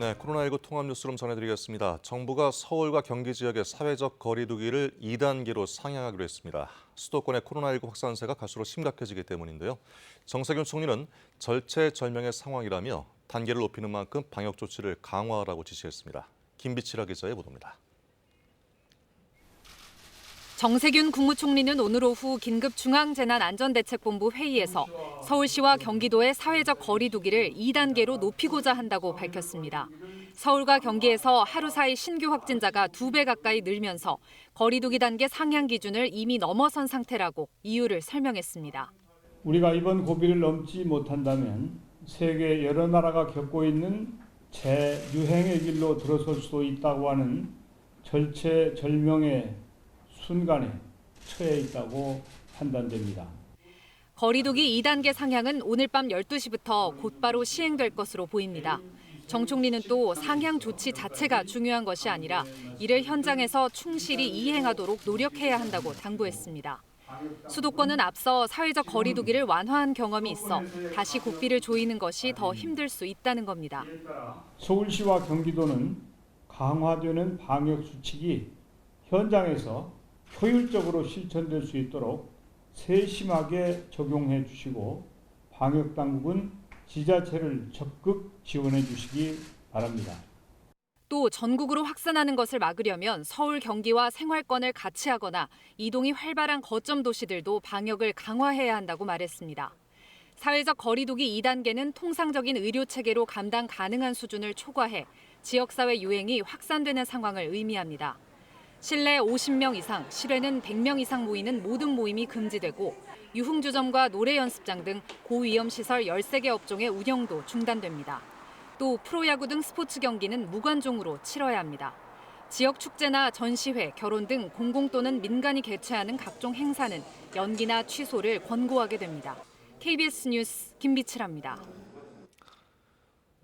네, 코로나19 통합 뉴스룸 전해드리겠습니다. 정부가 서울과 경기 지역의 사회적 거리 두기를 2단계로 상향하기로 했습니다. 수도권의 코로나19 확산세가 갈수록 심각해지기 때문인데요. 정세균 총리는 절체절명의 상황이라며 단계를 높이는 만큼 방역 조치를 강화하라고 지시했습니다. 김비치라 기자의 보도입니다. 정세균 국무총리는 오늘 오후 긴급 중앙재난안전대책본부 회의에서 서울시와 경기도의 사회적 거리 두기를 2단계로 높이고자 한다고 밝혔습니다. 서울과 경기에서 하루 사이 신규 확진자가 2배 가까이 늘면서 거리 두기 단계 상향 기준을 이미 넘어선 상태라고 이유를 설명했습니다. 우리가 이번 고비를 넘지 못한다면 세계 여러 나라가 겪고 있는 재유행의 길로 들어설 수도 있다고 하는 절체절명의 순간에 처해 있다고 판단됩니다. 거리두기 2단계 상향은 오늘 밤 12시부터 곧바로 시행될 것으로 보입니다. 정 총리는 또 상향 조치 자체가 중요한 것이 아니라 이를 현장에서 충실히 이행하도록 노력해야 한다고 당부했습니다. 수도권은 앞서 사회적 거리두기를 완화한 경험이 있어 다시 고삐를 조이는 것이 더 힘들 수 있다는 겁니다. 서울시와 경기도는 강화되는 방역 수칙이 현장에서 효율적으로 실천될 수 있도록 세심하게 적용해 주시고 방역 당국은 지자체를 적극 지원해 주시기 바랍니다. 또 전국으로 확산하는 것을 막으려면 서울, 경기와 생활권을 같이 하거나 이동이 활발한 거점 도시들도 방역을 강화해야 한다고 말했습니다. 사회적 거리두기 2단계는 통상적인 의료 체계로 감당 가능한 수준을 초과해 지역사회 유행이 확산되는 상황을 의미합니다. 실내 50명 이상, 실외는 100명 이상 모이는 모든 모임이 금지되고 유흥주점과 노래 연습장 등 고위험 시설 13개 업종의 운영도 중단됩니다. 또 프로야구 등 스포츠 경기는 무관중으로 치러야 합니다. 지역 축제나 전시회, 결혼 등 공공 또는 민간이 개최하는 각종 행사는 연기나 취소를 권고하게 됩니다. KBS 뉴스 김비치라입니다.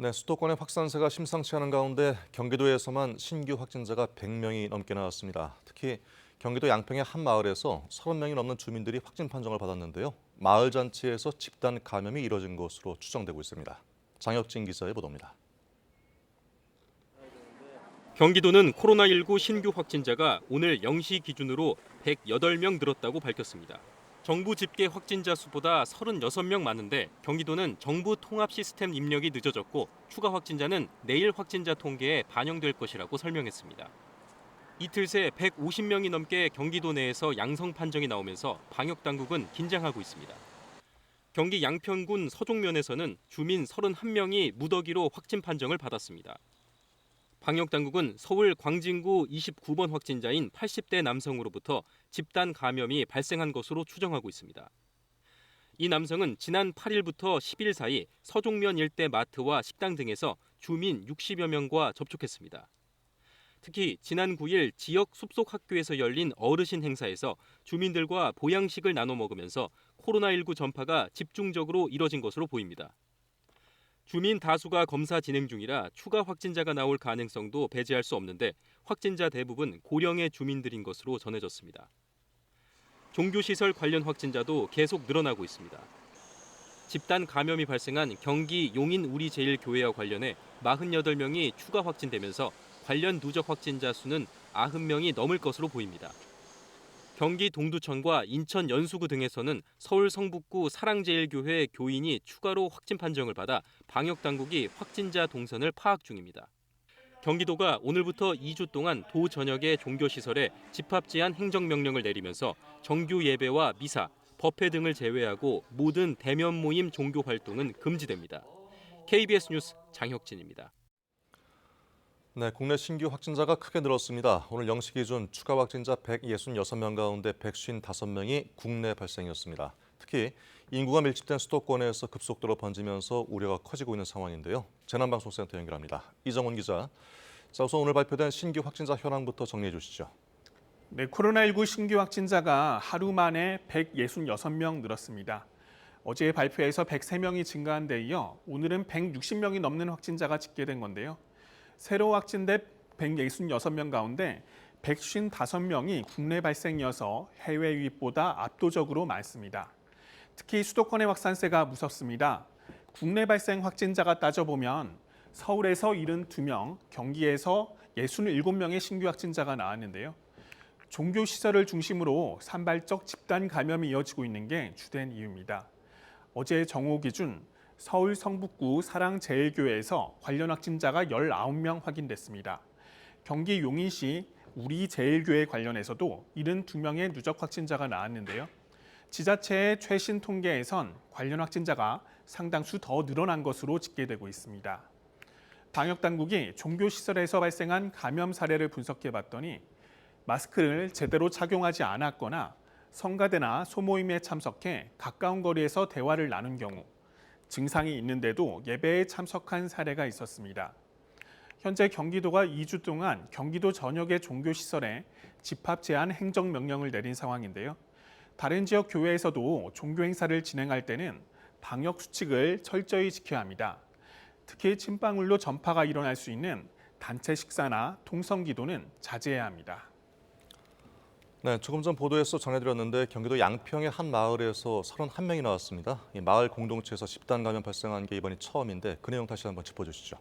네, 수도권의 확산세가 심상치 않은 가운데 경기도에서만 신규 확진자가 100명이 넘게 나왔습니다. 특히 경기도 양평의 한 마을에서 30명이 넘는 주민들이 확진 판정을 받았는데요. 마을 잔치에서 집단 감염이 이뤄진 것으로 추정되고 있습니다. 장혁진 기자의 보도입니다. 경기도는 코로나19 신규 확진자가 오늘 0시 기준으로 108명 늘었다고 밝혔습니다. 정부 집계 확진자 수보다 36명 많은데 경기도는 정부 통합 시스템 입력이 늦어졌고 추가 확진자는 내일 확진자 통계에 반영될 것이라고 설명했습니다. 이틀 새 150명이 넘게 경기도 내에서 양성 판정이 나오면서 방역 당국은 긴장하고 있습니다. 경기 양평군 서종면에서는 주민 31명이 무더기로 확진 판정을 받았습니다. 방역 당국은 서울 광진구 29번 확진자인 80대 남성으로부터 집단 감염이 발생한 것으로 추정하고 있습니다. 이 남성은 지난 8일부터 10일 사이 서종면 일대 마트와 식당 등에서 주민 60여 명과 접촉했습니다. 특히 지난 9일 지역 숲속 학교에서 열린 어르신 행사에서 주민들과 보양식을 나눠 먹으면서 코로나19 전파가 집중적으로 이뤄진 것으로 보입니다. 주민 다수가 검사 진행 중이라 추가 확진자가 나올 가능성도 배제할 수 없는데 확진자 대부분 고령의 주민들인 것으로 전해졌습니다. 종교시설 관련 확진자도 계속 늘어나고 있습니다. 집단 감염이 발생한 경기 용인 우리제일교회와 관련해 48명이 추가 확진되면서 관련 누적 확진자 수는 90명이 넘을 것으로 보입니다. 경기 동두천과 인천 연수구 등에서는 서울 성북구 사랑제일교회 교인이 추가로 확진 판정을 받아 방역당국이 확진자 동선을 파악 중입니다. 경기도가 오늘부터 2주 동안 도 전역의 종교시설에 집합 제한 행정명령을 내리면서 정규 예배와 미사, 법회 등을 제외하고 모든 대면 모임 종교 활동은 금지됩니다. KBS 뉴스 장혁진입니다. 네, 국내 신규 확진자가 크게 늘었습니다. 오늘 0시 기준 추가 확진자 166명 가운데 155명이 국내 발생이었습니다. 특히 인구가 밀집된 수도권에서 급속도로 번지면서 우려가 커지고 있는 상황인데요. 재난방송센터 연결합니다. 이정훈 기자. 자, 우선 오늘 발표된 신규 확진자 현황부터 정리해 주시죠. 네, 코로나19 신규 확진자가 하루 만에 166명 늘었습니다. 어제 발표에서 103명이 증가한 데 이어 오늘은 160명이 넘는 확진자가 집계된 건데요. 새로 확진된 166명 가운데 155명이 국내 발생이어서 해외 유입보다 압도적으로 많습니다. 특히 수도권의 확산세가 무섭습니다. 국내 발생 확진자가 따져보면 서울에서 72명, 경기에서 67명의 신규 확진자가 나왔는데요. 종교 시설을 중심으로 산발적 집단 감염이 이어지고 있는 게 주된 이유입니다. 어제 정오 기준 서울 성북구 사랑제일교회에서 관련 확진자가 19명 확인됐습니다. 경기 용인시 우리제일교회 관련해서도 72명의 누적 확진자가 나왔는데요. 지자체의 최신 통계에선 관련 확진자가 상당수 더 늘어난 것으로 집계되고 있습니다. 방역당국이 종교시설에서 발생한 감염 사례를 분석해봤더니 마스크를 제대로 착용하지 않았거나 성가대나 소모임에 참석해 가까운 거리에서 대화를 나눈 경우, 증상이 있는데도 예배에 참석한 사례가 있었습니다. 현재 경기도가 2주 동안 경기도 전역의 종교시설에 집합 제한 행정명령을 내린 상황인데요. 다른 지역 교회에서도 종교 행사를 진행할 때는 방역 수칙을 철저히 지켜야 합니다. 특히 침방울로 전파가 일어날 수 있는 단체 식사나 통성 기도는 자제해야 합니다. 네, 조금 전 보도에서 전해드렸는데 경기도 양평의 한 마을에서 31명이 나왔습니다. 이 마을 공동체에서 집단 감염 발생한 게 이번이 처음인데 그 내용 다시 한번 짚어주시죠.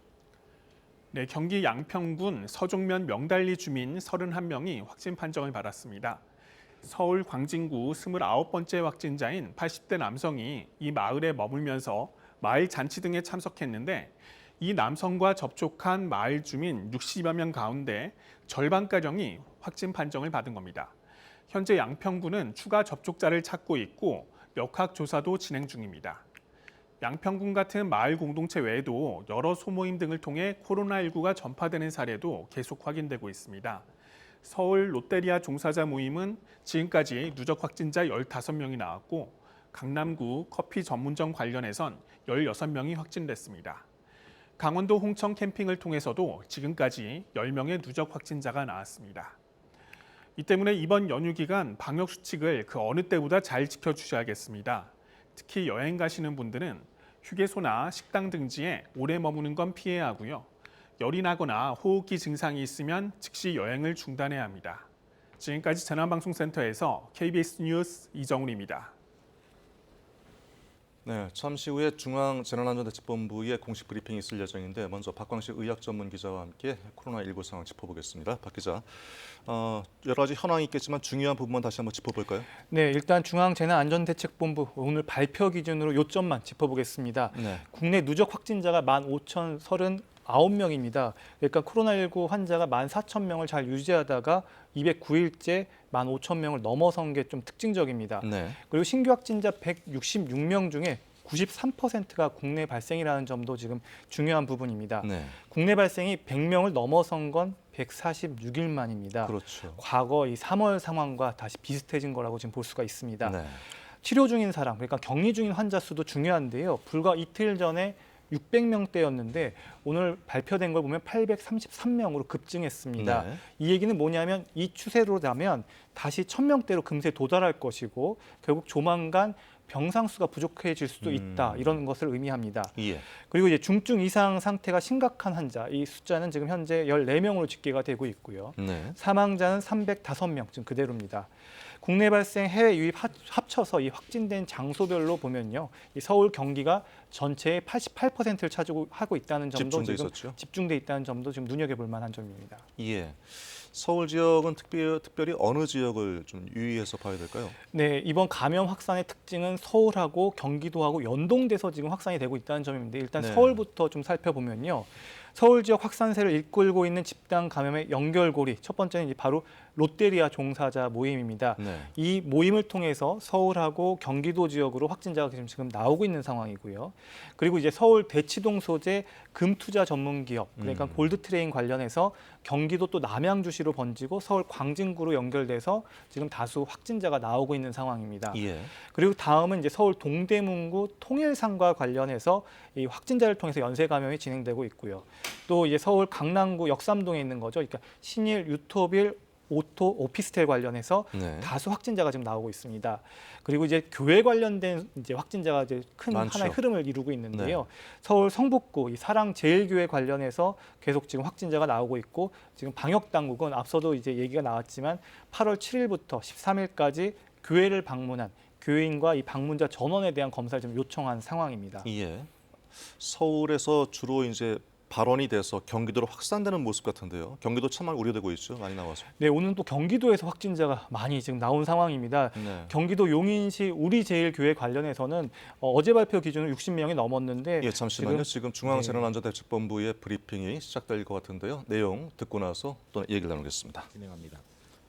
네, 경기 양평군 서종면 명달리 주민 31명이 확진 판정을 받았습니다. 서울 광진구 29번째 확진자인 80대 남성이 이 마을에 머물면서 마을 잔치 등에 참석했는데 이 남성과 접촉한 마을 주민 60여 명 가운데 절반가량이 확진 판정을 받은 겁니다. 현재 양평군은 추가 접촉자를 찾고 있고 역학조사도 진행 중입니다. 양평군 같은 마을 공동체 외에도 여러 소모임 등을 통해 코로나19가 전파되는 사례도 계속 확인되고 있습니다. 서울 롯데리아 종사자 모임은 지금까지 누적 확진자 15명이 나왔고 강남구 커피 전문점 관련해선 16명이 확진됐습니다. 강원도 홍천 캠핑을 통해서도 지금까지 10명의 누적 확진자가 나왔습니다. 이 때문에 이번 연휴 기간 방역 수칙을 그 어느 때보다 잘 지켜주셔야겠습니다. 특히 여행 가시는 분들은 휴게소나 식당 등지에 오래 머무는 건 피해야 하고요. 열이 나거나 호흡기 증상이 있으면 즉시 여행을 중단해야 합니다. 지금까지 재난방송센터에서 KBS 뉴스 이정훈입니다. 네, 잠시 후에 중앙재난안전대책본부의 공식 브리핑이 있을 예정인데 먼저 박광식 의학전문기자와 함께 코로나19 상황 짚어보겠습니다. 박 기자, 여러 가지 현황이 있겠지만 중요한 부분만 다시 한번 짚어볼까요? 네, 일단 중앙재난안전대책본부 오늘 발표 기준으로 요점만 짚어보겠습니다. 네. 국내 누적 확진자가 15,039명입니다. 그러니까 코로나19 환자가 14,000명을 잘 유지하다가 209일째 15,000명을 넘어선 게 좀 특징적입니다. 네. 그리고 신규 확진자 166명 중에 93%가 국내 발생이라는 점도 지금 중요한 부분입니다. 네. 국내 발생이 100명을 넘어선 건 146일 만입니다. 그렇죠. 과거 이 3월 상황과 다시 비슷해진 거라고 지금 볼 수가 있습니다. 네. 치료 중인 사람, 그러니까 격리 중인 환자 수도 중요한데요. 불과 이틀 전에 600명대였는데 오늘 발표된 걸 보면 833명으로 급증했습니다. 네. 이 얘기는 뭐냐면 이 추세로라면 다시 1000명대로 금세 도달할 것이고 결국 조만간 병상수가 부족해질 수도 있다. 이런 것을 의미합니다. 예. 그리고 이제 중증 이상 상태가 심각한 환자, 이 숫자는 지금 현재 14명으로 집계가 되고 있고요. 네. 사망자는 305명, 지금 그대로입니다. 국내 발생, 해외 유입 합쳐서 이 확진된 장소별로 보면요, 이 서울, 경기가 전체의 88%를 차지하고 있다는 점도 집중돼 지금 있었죠. 집중돼 있다는 점도 지금 눈여겨볼 만한 점입니다. 예. 서울 지역은 특별히 어느 지역을 좀 유의해서 봐야 될까요? 네, 이번 감염 확산의 특징은 서울하고 경기도하고 연동돼서 지금 확산이 되고 있다는 점인데 일단 네. 서울부터 좀 살펴보면요. 서울 지역 확산세를 이끌고 있는 집단 감염의 연결고리, 첫 번째는 이제 바로 롯데리아 종사자 모임입니다. 네. 이 모임을 통해서 서울하고 경기도 지역으로 확진자가 지금 나오고 있는 상황이고요. 그리고 이제 서울 대치동 소재 금투자 전문 기업, 그러니까 골드트레인 관련해서 경기도 또 남양주시로 번지고 서울 광진구로 연결돼서 지금 다수 확진자가 나오고 있는 상황입니다. 예. 그리고 다음은 이제 서울 동대문구 통일상과 관련해서 이 확진자를 통해서 연쇄 감염이 진행되고 있고요. 또 이제 서울 강남구 역삼동에 있는 거죠. 그러니까 신일, 유토빌, 오토, 오피스텔 관련해서 네. 다수 확진자가 지금 나오고 있습니다. 그리고 이제 교회 관련된 이제 확진자가 이제 큰 많죠. 하나의 흐름을 이루고 있는데요. 네. 서울 성북구 이 사랑제일교회 관련해서 계속 지금 확진자가 나오고 있고 지금 방역 당국은 앞서도 이제 얘기가 나왔지만 8월 7일부터 13일까지 교회를 방문한 교인과 이 방문자 전원에 대한 검사를 좀 요청한 상황입니다. 예. 서울에서 주로 이제 발원이 돼서 경기도로 확산되는 모습 같은데요. 경기도 참 많이 우려되고 있죠. 많이 나와서. 네, 오늘 또 경기도에서 확진자가 많이 지금 나온 상황입니다. 네. 경기도 용인시 우리제일교회 관련해서는 어제 발표 기준으로 60명이 넘었는데 예, 잠시만요. 지금 중앙재난안전대책본부의 브리핑이 시작될 것 같은데요. 내용 듣고 나서 또 얘기를 나누겠습니다. 진행합니다.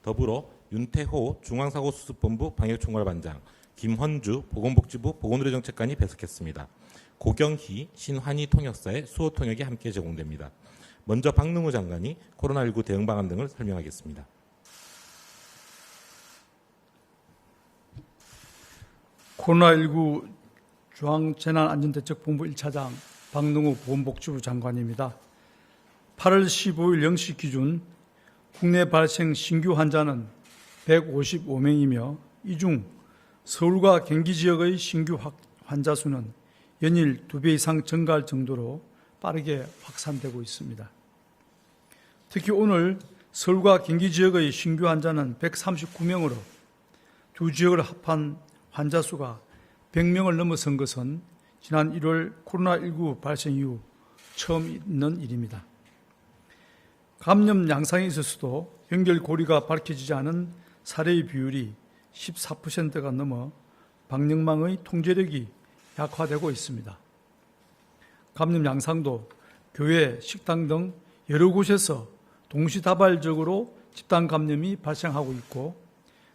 더불어 윤태호 중앙사고수습본부 방역총괄반장, 김헌주 보건복지부 보건의료정책관이 배석했습니다. 고경희 신환희 통역사의 수호 통역이 함께 제공됩니다. 먼저 박능우 장관이 코로나19 대응 방안 등을 설명하겠습니다. 코로나19 중앙재난안전대책본부 1차장 박능우 보건복지부 장관입니다. 8월 15일 0시 기준 국내 발생 신규 환자는 155명이며 이 중 서울과 경기 지역의 신규 환자 수는 연일 2배 이상 증가할 정도로 빠르게 확산되고 있습니다. 특히 오늘 서울과 경기 지역의 신규 환자는 139명으로 두 지역을 합한 환자 수가 100명을 넘어선 것은 지난 1월 코로나19 발생 이후 처음 있는 일입니다. 감염 양상이 있었어도 연결고리가 밝혀지지 않은 사례의 비율이 14%가 넘어 방역망의 통제력이 약화되고 있습니다. 감염 양상도 교회, 식당 등 여러 곳에서 동시다발적으로 집단 감염이 발생하고 있고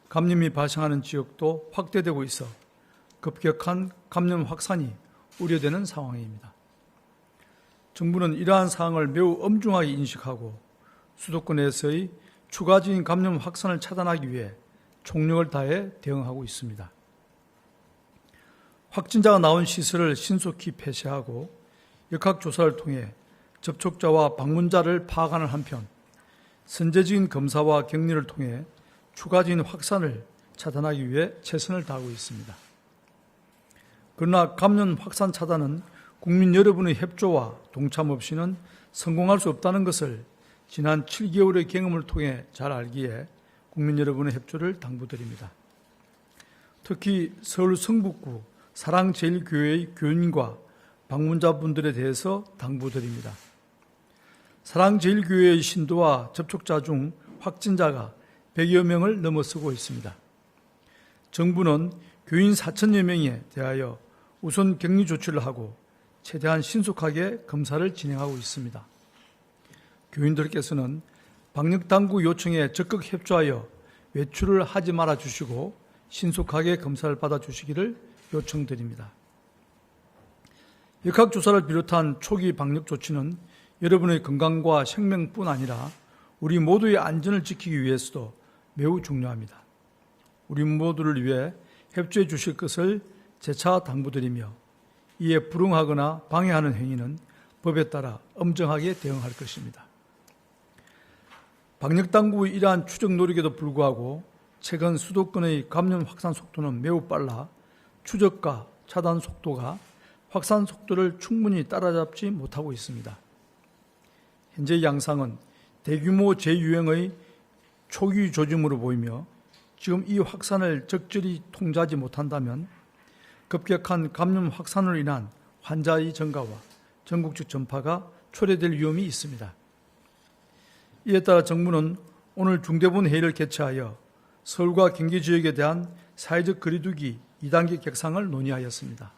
감염이 발생하는 지역도 확대되고 있어 급격한 감염 확산이 우려되는 상황입니다. 정부는 이러한 사항을 매우 엄중하게 인식하고 수도권에서의 추가적인 감염 확산을 차단하기 위해 총력을 다해 대응하고 있습니다. 확진자가 나온 시설을 신속히 폐쇄하고 역학조사를 통해 접촉자와 방문자를 파악하는 한편 선제적인 검사와 격리를 통해 추가적인 확산을 차단하기 위해 최선을 다하고 있습니다. 그러나 감염 확산 차단은 국민 여러분의 협조와 동참 없이는 성공할 수 없다는 것을 지난 7개월의 경험을 통해 잘 알기에 국민 여러분의 협조를 당부드립니다. 특히 서울 성북구 사랑제일교회의 교인과 방문자분들에 대해서 당부드립니다. 사랑제일교회의 신도와 접촉자 중 확진자가 100여 명을 넘어서고 있습니다. 정부는 교인 4천여 명에 대하여 우선 격리 조치를 하고 최대한 신속하게 검사를 진행하고 있습니다. 교인들께서는 방역당국 요청에 적극 협조하여 외출을 하지 말아 주시고 신속하게 검사를 받아 주시기를 요청드립니다. 역학조사를 비롯한 초기 방역 조치는 여러분의 건강과 생명뿐 아니라 우리 모두의 안전을 지키기 위해서도 매우 중요합니다. 우리 모두를 위해 협조해 주실 것을 재차 당부드리며 이에 불응하거나 방해하는 행위는 법에 따라 엄정하게 대응할 것입니다. 방역당국의 이러한 추적 노력에도 불구하고 최근 수도권의 감염 확산 속도는 매우 빨라 추적과 차단 속도가 확산 속도를 충분히 따라잡지 못하고 있습니다. 현재 양상은 대규모 재유행의 초기 조짐으로 보이며 지금 이 확산을 적절히 통제하지 못한다면 급격한 감염 확산으로 인한 환자의 증가와 전국적 전파가 초래될 위험이 있습니다. 이에 따라 정부는 오늘 중대본 회의를 개최하여 서울과 경기 지역에 대한 사회적 거리두기 2단계 격상을 논의하였습니다.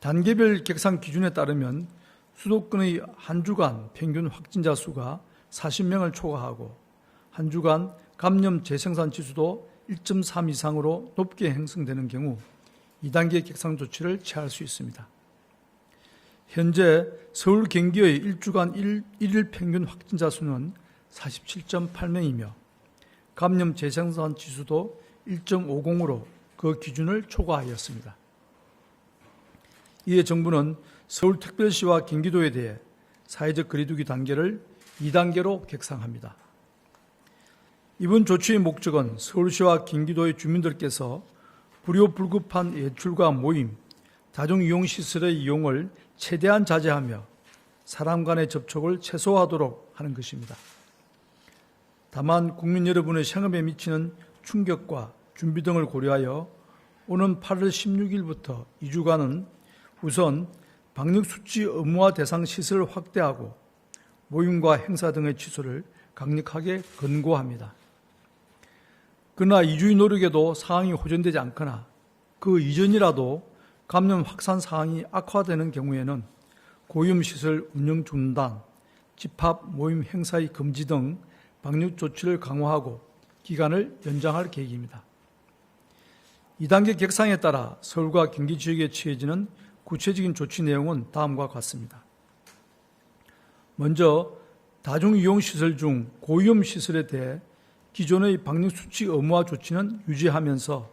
단계별 격상 기준에 따르면 수도권의 한 주간 평균 확진자 수가 40명을 초과하고 한 주간 감염 재생산 지수도 1.3 이상으로 높게 형성되는 경우 2단계 격상 조치를 취할 수 있습니다. 현재 서울 경기의 일주간 일일 평균 확진자 수는 47.8명이며 감염 재생산 지수도 1.50으로 그 기준을 초과하였습니다. 이에 정부는 서울특별시와 경기도에 대해 사회적 거리두기 단계를 2단계로 격상합니다. 이번 조치의 목적은 서울시와 경기도의 주민들께서 불효불급한 외출과 모임, 다중이용시설의 이용을 최대한 자제하며 사람 간의 접촉을 최소화하도록 하는 것입니다. 다만 국민 여러분의 생업에 미치는 충격과 준비 등을 고려하여 오는 8월 16일부터 2주간은 우선 방역수치 의무화 대상 시설을 확대하고 모임과 행사 등의 취소를 강력하게 권고합니다. 그러나 이주의 노력에도 사항이 호전되지 않거나 그 이전이라도 감염 확산 사항이 악화되는 경우에는 고위험시설 운영 중단, 집합 모임 행사의 금지 등 방역 조치를 강화하고 기간을 연장할 계획입니다. 2단계 객상에 따라 서울과 경기 지역에 취해지는 구체적인 조치 내용은 다음과 같습니다. 먼저 다중이용시설 중 고위험시설에 대해 기존의 방역수치 의무화 조치는 유지하면서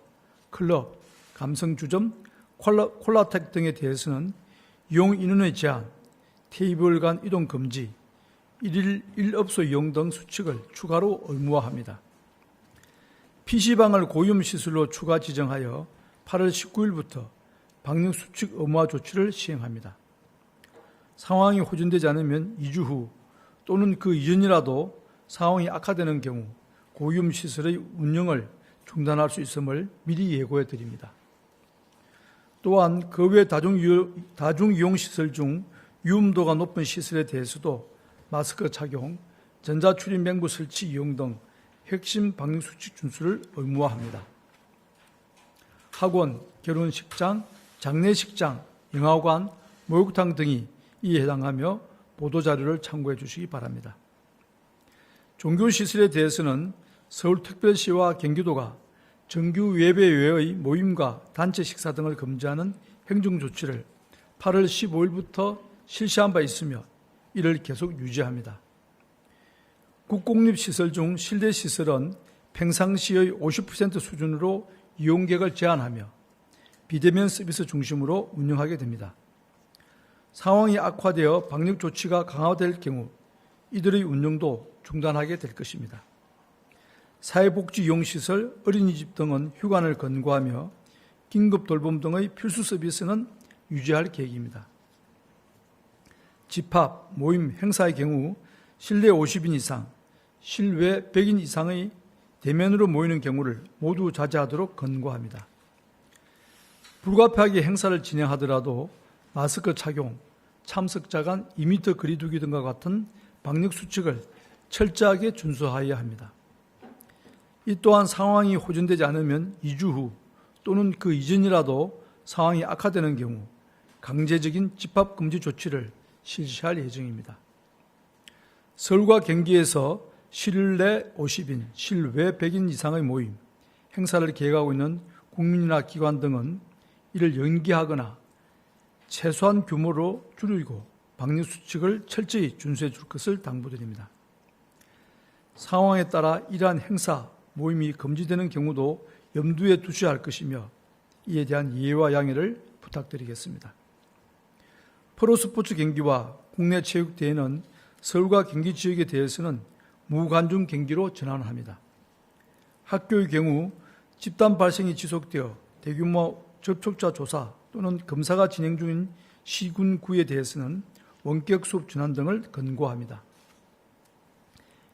클럽, 감성주점, 콜라텍 등에 대해서는 이용 인원의 제한, 테이블 간 이동 금지, 1일 1업소 이용 등 수칙을 추가로 의무화합니다. PC방을 고위험시설로 추가 지정하여 8월 19일부터 방역수칙 의무화 조치를 시행합니다. 상황이 호전되지 않으면 2주 후 또는 그 이전이라도 상황이 악화되는 경우 고위험시설의 운영을 중단할 수 있음을 미리 예고해 드립니다. 또한 그 외 다중이용시설 중 위험도가 높은 시설에 대해서도 마스크 착용, 전자출입 맹부 설치 이용 등 핵심 방역수칙 준수를 의무화합니다. 학원, 결혼식장, 장례식장, 영화관, 목욕탕 등이 이에 해당하며 보도자료를 참고해 주시기 바랍니다. 종교시설에 대해서는 서울특별시와 경기도가 정규 예배 외의 모임과 단체 식사 등을 금지하는 행정조치를 8월 15일부터 실시한 바 있으며 이를 계속 유지합니다. 국공립시설 중 실내시설은 평상시의 50% 수준으로 이용객을 제한하며 비대면 서비스 중심으로 운영하게 됩니다. 상황이 악화되어 방역조치가 강화될 경우 이들의 운영도 중단하게 될 것입니다. 사회복지이용시설, 어린이집 등은 휴관을 권고하며 긴급돌봄 등의 필수 서비스는 유지할 계획입니다. 집합, 모임, 행사의 경우 실내 50인 이상, 실외 100인 이상의 대면으로 모이는 경우를 모두 자제하도록 권고합니다. 불가피하게 행사를 진행하더라도 마스크 착용, 참석자 간 2m 거리 두기 등과 같은 방역수칙을 철저하게 준수하여야 합니다. 이 또한 상황이 호전되지 않으면 2주 후 또는 그 이전이라도 상황이 악화되는 경우 강제적인 집합금지 조치를 실시할 예정입니다. 서울과 경기에서 실내 50인, 실외 100인 이상의 모임, 행사를 계획하고 있는 국민이나 기관 등은 이를 연기하거나 최소한 규모로 줄이고 방역수칙을 철저히 준수해 줄 것을 당부드립니다. 상황에 따라 이러한 행사, 모임이 금지되는 경우도 염두에 두셔야 할 것이며 이에 대한 이해와 양해를 부탁드리겠습니다. 프로스포츠 경기와 국내 체육대회는 서울과 경기 지역에 대해서는 무관중 경기로 전환합니다. 학교의 경우 집단 발생이 지속되어 대규모 접촉자 조사 또는 검사가 진행 중인 시군구에 대해서는 원격 수업 전환 등을 권고합니다.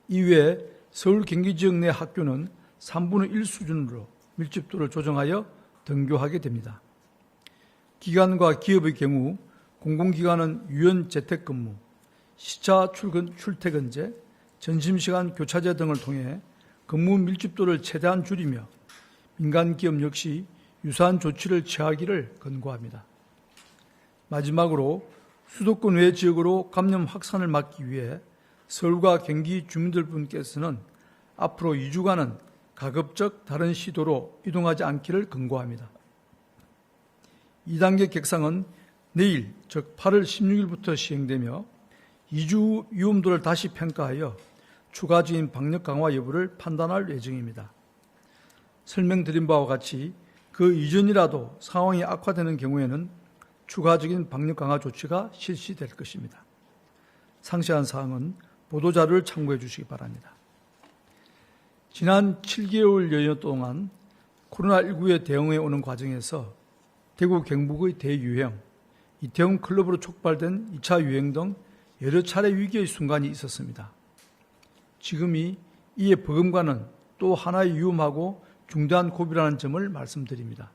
이외에 서울 경기 지역 내 학교는 3분의 1 수준으로 밀집도를 조정하여 등교하게 됩니다. 기관과 기업의 경우 공공기관은 유연 재택근무, 시차 출퇴근제, 점심시간 교차제 등을 통해 근무 밀집도를 최대한 줄이며 민간기업 역시 유사한 조치를 취하기를 권고합니다. 마지막으로 수도권 외 지역으로 감염 확산을 막기 위해 서울과 경기 주민들분께서는 앞으로 2주간은 가급적 다른 시도로 이동하지 않기를 권고합니다. 2단계 객상은 내일, 즉 8월 16일부터 시행되며 2주 후 위험도를 다시 평가하여 추가적인 방역 강화 여부를 판단할 예정입니다. 설명드린 바와 같이 그 이전이라도 상황이 악화되는 경우에는 추가적인 방역 강화 조치가 실시될 것입니다. 상세한 사항은 보도자료를 참고해 주시기 바랍니다. 지난 7개월 여여 동안 코로나19에 대응해 오는 과정에서 대구 경북의 대유행, 이태원 클럽으로 촉발된 2차 유행 등 여러 차례 위기의 순간이 있었습니다. 지금이 이에 버금가는 또 하나의 위험하고 중대한 고비라는 점을 말씀드립니다.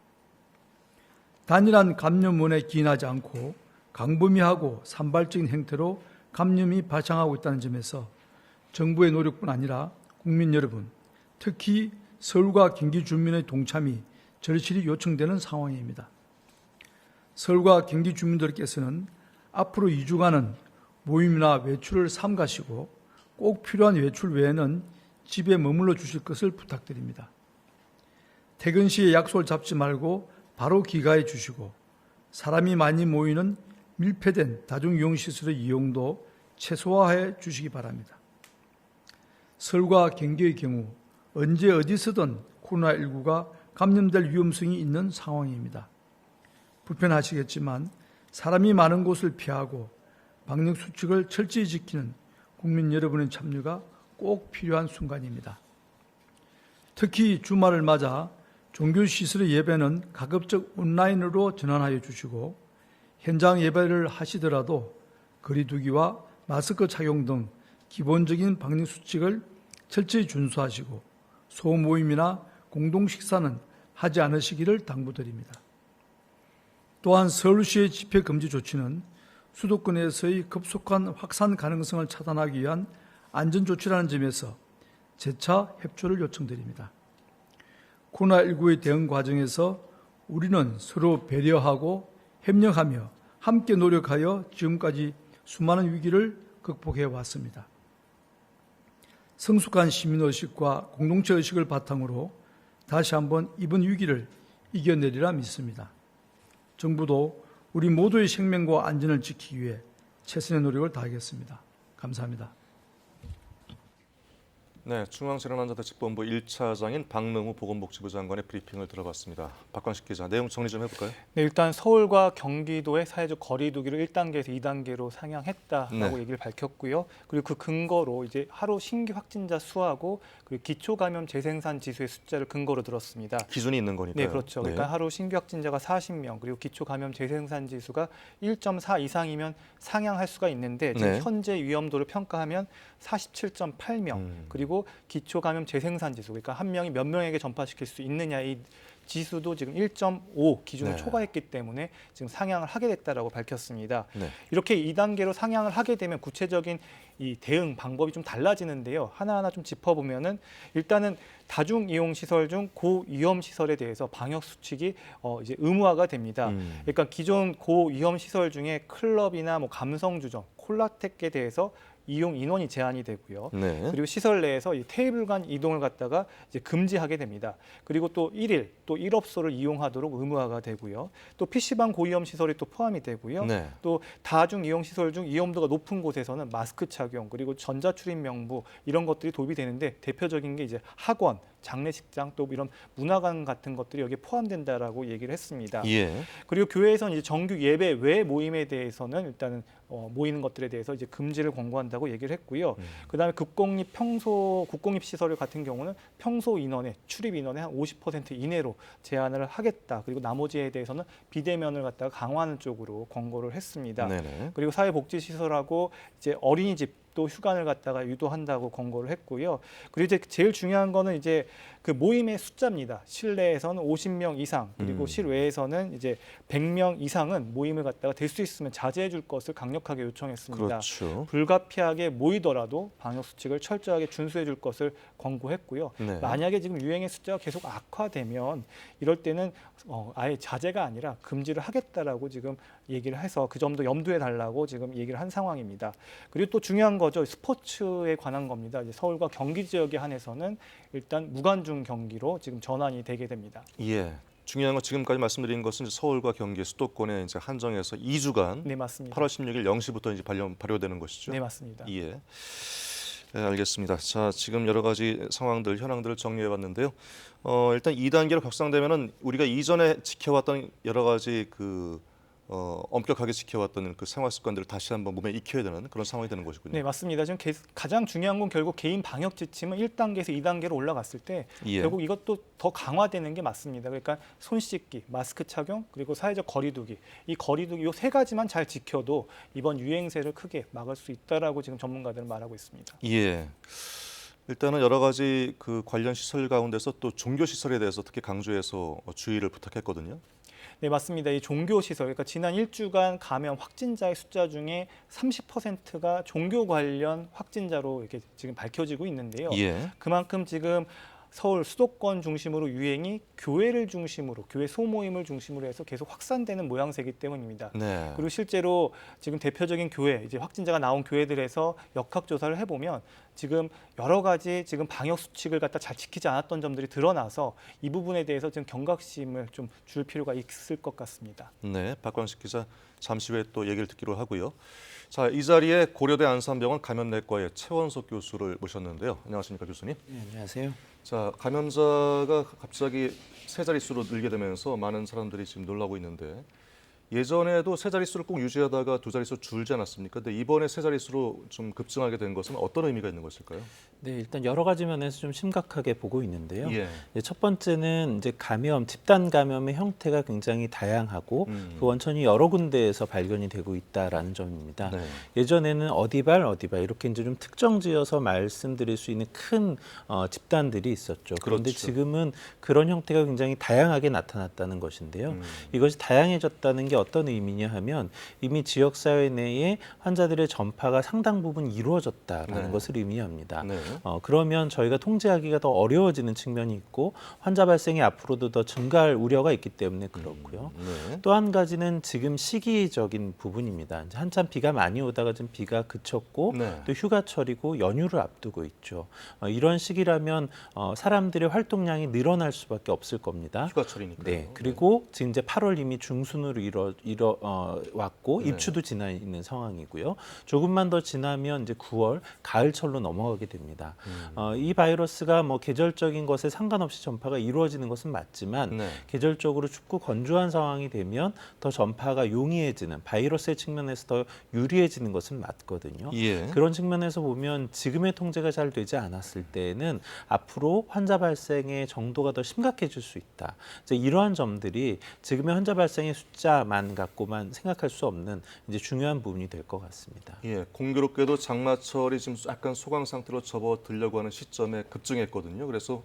단일한 감염원에 기인하지 않고 광범위하고 산발적인 행태로 감염이 발생하고 있다는 점에서 정부의 노력뿐 아니라 국민 여러분, 특히 서울과 경기 주민의 동참이 절실히 요청되는 상황입니다. 서울과 경기 주민들께서는 앞으로 2주간은 모임이나 외출을 삼가시고 꼭 필요한 외출 외에는 집에 머물러 주실 것을 부탁드립니다. 퇴근 시에 약속을 잡지 말고 바로 귀가해 주시고 사람이 많이 모이는 밀폐된 다중이용시설의 이용도 최소화해 주시기 바랍니다. 서울과 경기의 경우 언제 어디서든 코로나19가 감염될 위험성이 있는 상황입니다. 불편하시겠지만 사람이 많은 곳을 피하고 방역수칙을 철저히 지키는 국민 여러분의 참여가 꼭 필요한 순간입니다. 특히 주말을 맞아 종교시설의 예배는 가급적 온라인으로 전환하여 주시고 현장 예배를 하시더라도 거리 두기와 마스크 착용 등 기본적인 방역수칙을 철저히 준수하시고 소모임이나 공동식사는 하지 않으시기를 당부드립니다. 또한 서울시의 집회금지 조치는 수도권에서의 급속한 확산 가능성을 차단하기 위한 안전조치라는 점에서 재차 협조를 요청드립니다. 코로나19의 대응 과정에서 우리는 서로 배려하고 협력하며 함께 노력하여 지금까지 수많은 위기를 극복해 왔습니다. 성숙한 시민의식과 공동체의식을 바탕으로 다시 한번 이번 위기를 이겨내리라 믿습니다. 정부도 우리 모두의 생명과 안전을 지키기 위해 최선의 노력을 다하겠습니다. 감사합니다. 네, 중앙재난안전대책본부 1차장인 박능우 보건복지부 장관의 브리핑을 들어봤습니다. 박광식 기자, 내용 정리 좀 해볼까요? 네, 일단 서울과 경기도의 사회적 거리 두기를 1단계에서 2단계로 상향했다라고 네. 얘기를 밝혔고요. 그리고 그 근거로 이제 하루 신규 확진자 수하고 그리고 기초 감염 재생산 지수의 숫자를 근거로 들었습니다. 기준이 있는 거니까요. 네, 그렇죠. 그러니까 하루 신규 확진자가 40명, 그리고 기초 감염 재생산 지수가 1.4 이상이면 상향할 수가 있는데 지금 네. 현재 위험도를 평가하면 47.8명, 그리고 기초 감염 재생산 지수, 그러니까 한 명이 몇 명에게 전파시킬 수 있느냐 이 지수도 지금 1.5 기준을 네. 초과했기 때문에 지금 상향을 하게 됐다라고 밝혔습니다. 네. 이렇게 2단계로 상향을 하게 되면 구체적인 이 대응 방법이 좀 달라지는데요. 하나하나 좀 짚어보면은 일단은 다중 이용 시설 중 고위험 시설에 대해서 방역 수칙이 이제 의무화가 됩니다. 그러니까 기존 고위험 시설 중에 클럽이나 뭐 감성주점, 콜라텍에 대해서 이용 인원이 제한이 되고요. 네. 그리고 시설 내에서 이 테이블 간 이동을 갖다가 이제 금지하게 됩니다. 그리고 또 1일 또 1업소를 이용하도록 의무화가 되고요. 또 PC방 고위험 시설이 또 포함이 되고요. 네. 또 다중 이용 시설 중 위험도가 높은 곳에서는 마스크 착용 그리고 전자출입 명부 이런 것들이 도입이 되는데 대표적인 게 이제 학원, 장례식장 또 이런 문화관 같은 것들이 여기에 포함된다라고 얘기를 했습니다. 예. 그리고 교회에서는 이제 정규 예배 외 모임에 대해서는 일단은 모이는 것들에 대해서 이제 금지를 권고한다고 얘기를 했고요. 그다음에 국공립 시설 같은 경우는 평소 인원의 출입 인원의 한 50% 이내로 제한을 하겠다. 그리고 나머지에 대해서는 비대면을 갖다가 강화하는 쪽으로 권고를 했습니다. 네네. 그리고 사회복지시설하고 이제 어린이집 또 휴관을 갖다가 유도한다고 권고를 했고요. 그리고 이제 제일 중요한 거는 이제 그 모임의 숫자입니다. 실내에서는 50명 이상 그리고 실외에서는 이제 100명 이상은 모임을 갖다가 될 수 있으면 자제해 줄 것을 강력하게 요청했습니다. 그렇죠. 불가피하게 모이더라도 방역 수칙을 철저하게 준수해 줄 것을 권고했고요. 네. 만약에 지금 유행의 숫자가 계속 악화되면 이럴 때는 아예 자제가 아니라 금지를 하겠다라고 지금 얘기를 해서 그 점도 염두에 달라고 지금 얘기를 한 상황입니다. 그리고 또 중요한 거죠. 스포츠에 관한 겁니다. 이제 서울과 경기 지역에 한해서는 일단 무관중 경기로 지금 전환이 되게 됩니다. 예. 중요한 건 지금까지 말씀드린 것은 이제 서울과 경기 수도권에 이제 한정해서 2주간 네, 맞습니다. 8월 16일 0시부터 이제 발효되는 것이죠. 네, 맞습니다. 예. 네, 알겠습니다. 자, 지금 여러 가지 상황들, 현황들을 정리해봤는데요. 일단 2단계로 격상되면은 우리가 이전에 지켜왔던 여러 가지 엄격하게 지켜왔던 그 생활 습관들을 다시 한번 몸에 익혀야 되는 그런 상황이 되는 것이군요. 네, 맞습니다. 지금 가장 중요한 건 결국 개인 방역 지침은 1단계에서 2단계로 올라갔을 때 예. 결국 이것도 더 강화되는 게 맞습니다. 그러니까 손 씻기, 마스크 착용, 그리고 사회적 거리두기. 이 거리두기 이 세 가지만 잘 지켜도 이번 유행세를 크게 막을 수 있다라고 지금 전문가들은 말하고 있습니다. 예. 일단은 여러 가지 그 관련 시설 가운데서 또 종교 시설에 대해서 특히 강조해서 주의를 부탁했거든요. 네, 맞습니다. 이 종교시설, 그러니까 지난 1주간 감염 확진자의 숫자 중에 30%가 종교 관련 확진자로 이렇게 지금 밝혀지고 있는데요. 예. 그만큼 지금 서울 수도권 중심으로 유행이 교회를 중심으로, 교회 소모임을 중심으로 해서 계속 확산되는 모양새이기 때문입니다. 네. 그리고 실제로 지금 대표적인 교회, 이제 확진자가 나온 교회들에서 역학조사를 해보면 지금 여러 가지 지금 방역 수칙을 갖다 잘 지키지 않았던 점들이 드러나서 이 부분에 대해서 지금 경각심을 좀 줄 필요가 있을 것 같습니다. 네, 박광식 기자 잠시 후에 또 얘기를 듣기로 하고요. 자, 이 자리에 고려대 안산병원 감염내과의 최원석 교수를 모셨는데요. 안녕하십니까, 교수님? 네, 안녕하세요. 자, 감염자가 갑자기 세 자릿수로 늘게 되면서 많은 사람들이 지금 놀라고 있는데 예전에도 세 자릿수를 꼭 유지하다가 두 자릿수 줄지 않았습니까? 근데 이번에 세 자릿수로 좀 급증하게 된 것은 어떤 의미가 있는 것일까요? 네, 일단 여러 가지 면에서 좀 심각하게 보고 있는데요. 예. 이제 첫 번째는 이제 감염, 집단 감염의 형태가 굉장히 다양하고 그 원천이 여러 군데에서 발견이 되고 있다라는 점입니다. 네. 예전에는 어디발 이렇게 이제 좀 특정지어서 말씀드릴 수 있는 큰 집단들이 있었죠. 그런데 그렇죠. 지금은 그런 형태가 굉장히 다양하게 나타났다는 것인데요. 이것이 다양해졌다는 게 어떤 의미냐 하면 이미 지역사회 내에 환자들의 전파가 상당 부분 이루어졌다라는 네. 것을 의미합니다. 네. 그러면 저희가 통제하기가 더 어려워지는 측면이 있고 환자 발생이 앞으로도 더 증가할 우려가 있기 때문에 그렇고요. 네. 또 한 가지는 지금 시기적인 부분입니다. 이제 한참 비가 많이 오다가 좀 비가 그쳤고 네. 또 휴가철이고 연휴를 앞두고 있죠. 이런 시기라면 사람들의 활동량이 늘어날 수밖에 없을 겁니다. 휴가철이니까요. 네, 그리고 지금 이제 8월 이미 중순으로 왔고 네. 입추도 지나 있는 상황이고요. 조금만 더 지나면 이제 9월 가을철로 넘어가게 됩니다. 이 바이러스가 뭐 계절적인 것에 상관없이 전파가 이루어지는 것은 맞지만 네. 계절적으로 춥고 건조한 상황이 되면 더 전파가 용이해지는 바이러스의 측면에서 더 유리해지는 것은 맞거든요. 예. 그런 측면에서 보면 지금의 통제가 잘 되지 않았을 때에는 앞으로 환자 발생의 정도가 더 심각해질 수 있다. 이제 이러한 점들이 지금의 환자 발생의 숫자만 갖고만 생각할 수 없는 이제 중요한 부분이 될 것 같습니다. 예, 공교롭게도 장마철이 지금 약간 소강 상태로 접어들려고 하는 시점에 급증했거든요. 그래서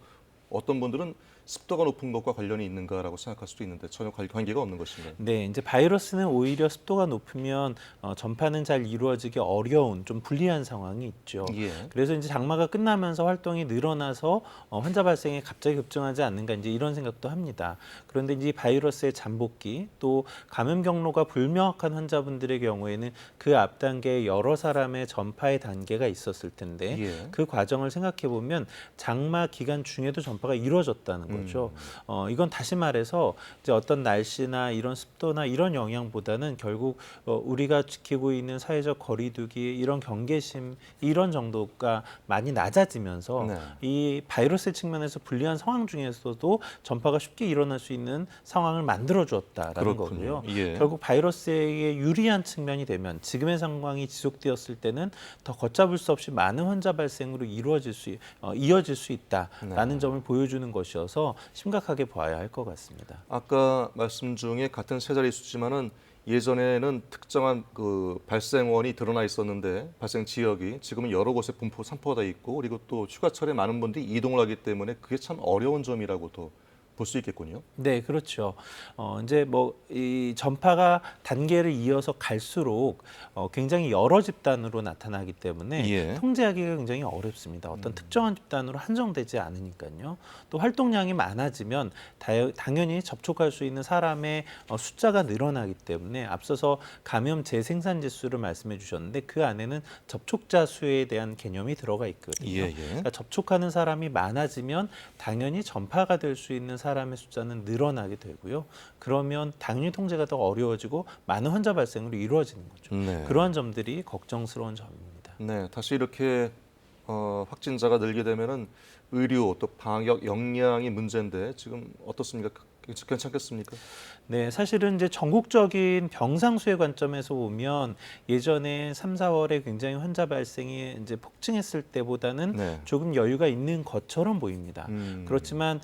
어떤 분들은 습도가 높은 것과 관련이 있는가라고 생각할 수도 있는데 전혀 관계가 없는 것인가요? 네, 이제 바이러스는 오히려 습도가 높으면 전파는 잘 이루어지기 어려운 좀 불리한 상황이 있죠. 예. 그래서 이제 장마가 끝나면서 활동이 늘어나서 환자 발생이 갑자기 급증하지 않는가 이제 이런 생각도 합니다. 그런데 이제 바이러스의 잠복기 또 감염 경로가 불명확한 환자분들의 경우에는 그 앞 단계에 여러 사람의 전파의 단계가 있었을 텐데 예. 그 과정을 생각해 보면 장마 기간 중에도 전파가 이루어졌다는 거죠. 이건 다시 말해서 이제 어떤 날씨나 이런 습도나 이런 영향보다는 결국 우리가 지키고 있는 사회적 거리두기 이런 경계심 이런 정도가 많이 낮아지면서 네. 이 바이러스 측면에서 불리한 상황 중에서도 전파가 쉽게 일어날 수 있는 상황을 만들어 주었다라는 그렇군요. 거고요. 예. 결국 바이러스에게 유리한 측면이 되면 지금의 상황이 지속되었을 때는 더 걷잡을 수 없이 많은 환자 발생으로 이어질 수 있다라는 네. 점을 보여주는 것이어서 심각하게 봐야 할 것 같습니다. 아까 말씀 중에 같은 세 자릿수지만은 예전에는 특정한 그 발생원이 드러나 있었는데 발생 지역이 지금은 여러 곳에 산포가 돼 있고 그리고 또 휴가철에 많은 분들이 이동을 하기 때문에 그게 참 어려운 점이라고도 볼 수 있겠군요. 네, 그렇죠. 이제 뭐 이 전파가 단계를 이어서 갈수록 굉장히 여러 집단으로 나타나기 때문에 예. 통제하기가 굉장히 어렵습니다. 어떤 특정한 집단으로 한정되지 않으니까요. 또 활동량이 많아지면 당연히 접촉할 수 있는 사람의 숫자가 늘어나기 때문에 앞서서 감염 재생산 지수를 말씀해 주셨는데 그 안에는 접촉자 수에 대한 개념이 들어가 있거든요. 예, 예. 그러니까 접촉하는 사람이 많아지면 당연히 전파가 될 수 있는 사람의 숫자는 늘어나게 되고요. 그러면 당연히 통제가 더 어려워지고 많은 환자 발생으로 이루어지는 거죠. 네. 그러한 점들이 걱정스러운 점입니다. 네, 다시 이렇게 확진자가 늘게 되면은 의료 또 방역 역량이 문제인데 지금 어떻습니까? 괜찮겠습니까? 네, 사실은 이제 전국적인 병상수의 관점에서 보면 예전에 3, 4월에 굉장히 환자 발생이 이제 폭증했을 때보다는 네. 조금 여유가 있는 것처럼 보입니다. 그렇지만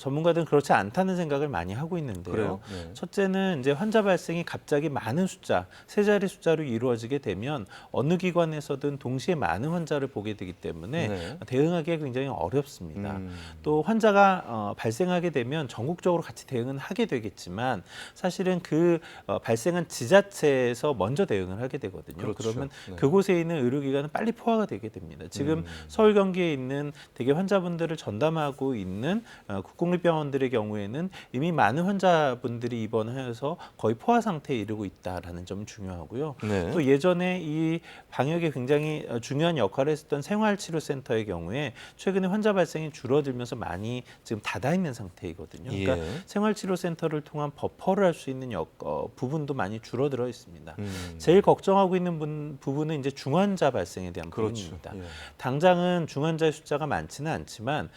전문가들은 그렇지 않다는 생각을 많이 하고 있는데요. 그래요? 네. 첫째는 이제 환자 발생이 갑자기 많은 숫자, 세 자리 숫자로 이루어지게 되면 어느 기관에서든 동시에 많은 환자를 보게 되기 때문에 네. 대응하기가 굉장히 어렵습니다. 또 환자가 발생하게 되면 전국적으로 같이 대응은 하게 되겠지만 사실은 그 발생한 지자체에서 먼저 대응을 하게 되거든요. 그렇죠. 그러면 네. 그곳에 있는 의료기관은 빨리 포화가 되게 됩니다. 지금 서울 경기에 있는 대개 환자분들을 전담하고 있는 국공립병원들의 경우에는 이미 많은 환자분들이 입원하여서 거의 포화 상태에 이르고 있다라는 점 중요하고요. 네. 또 예전에 이 방역에 굉장히 중요한 역할을 했었던 생활치료센터의 경우에 최근에 환자 발생이 줄어들면서 많이 지금 닫아 있는 상태이거든요. 그러니까 예. 생활치료센터를 통한 버퍼를 할 수 있는 부분도 많이 줄어들어 있습니다. 제일 걱정하고 있는 부분은 이제 중환자 발생에 대한 그렇죠. 부분입니다. 예. 당장은 중환자의 숫자가 많지는 않지만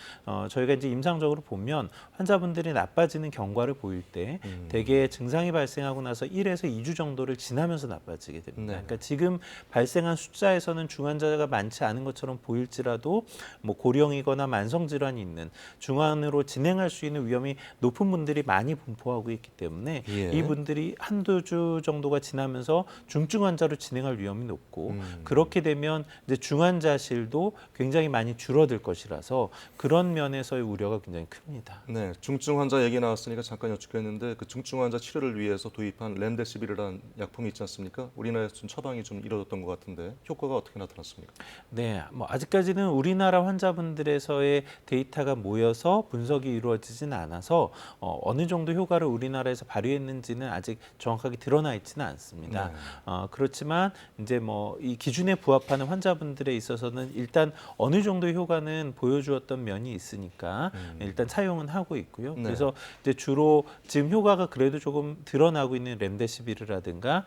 저희가 이제 임상적으로 보면 환자분들이 나빠지는 경과를 보일 때 대개 증상이 발생하고 나서 1에서 2주 정도를 지나면서 나빠지게 됩니다. 네. 그러니까 지금 발생한 숫자에서는 중환자가 많지 않은 것처럼 보일지라도 뭐 고령이거나 만성 질환이 있는 중환으로 진행할 수 있는 위험이 높은 분들이 많이 분포하고 있기 때문에 예. 이분들이 한두 주 정도가 지나면서 중증 환자로 진행할 위험이 높고 그렇게 되면 이제 중환자실도 굉장히 많이 줄어들 것이라서 그런 면에서의 우려가 굉장히 큽니다. 네, 중증 환자 얘기 나왔으니까 잠깐 여쭙겠는데 그 중증 환자 치료를 위해서 도입한 렘데시비르라는 약품이 있지 않습니까? 우리나라에서 좀 처방이 좀 이뤄졌던 것 같은데 효과가 어떻게 나타났습니까? 네, 뭐 아직까지는 우리나라 환자분들에서의 데이터가 모여서 분석이 이루어지진 않아서 어느 정도 효과를 우리나라에서 발휘했는지는 아직 정확하게 드러나 있지는 않습니다. 네. 그렇지만 이제 뭐 이 기준에 부합하는 환자분들에 있어서는 일단 어느 정도 효과는 보여주었던 면이 있으니까 일단 사용은 하고 있고요. 네. 그래서 이제 주로 지금 효과가 그래도 조금 드러나고 있는 렘데시비르라든가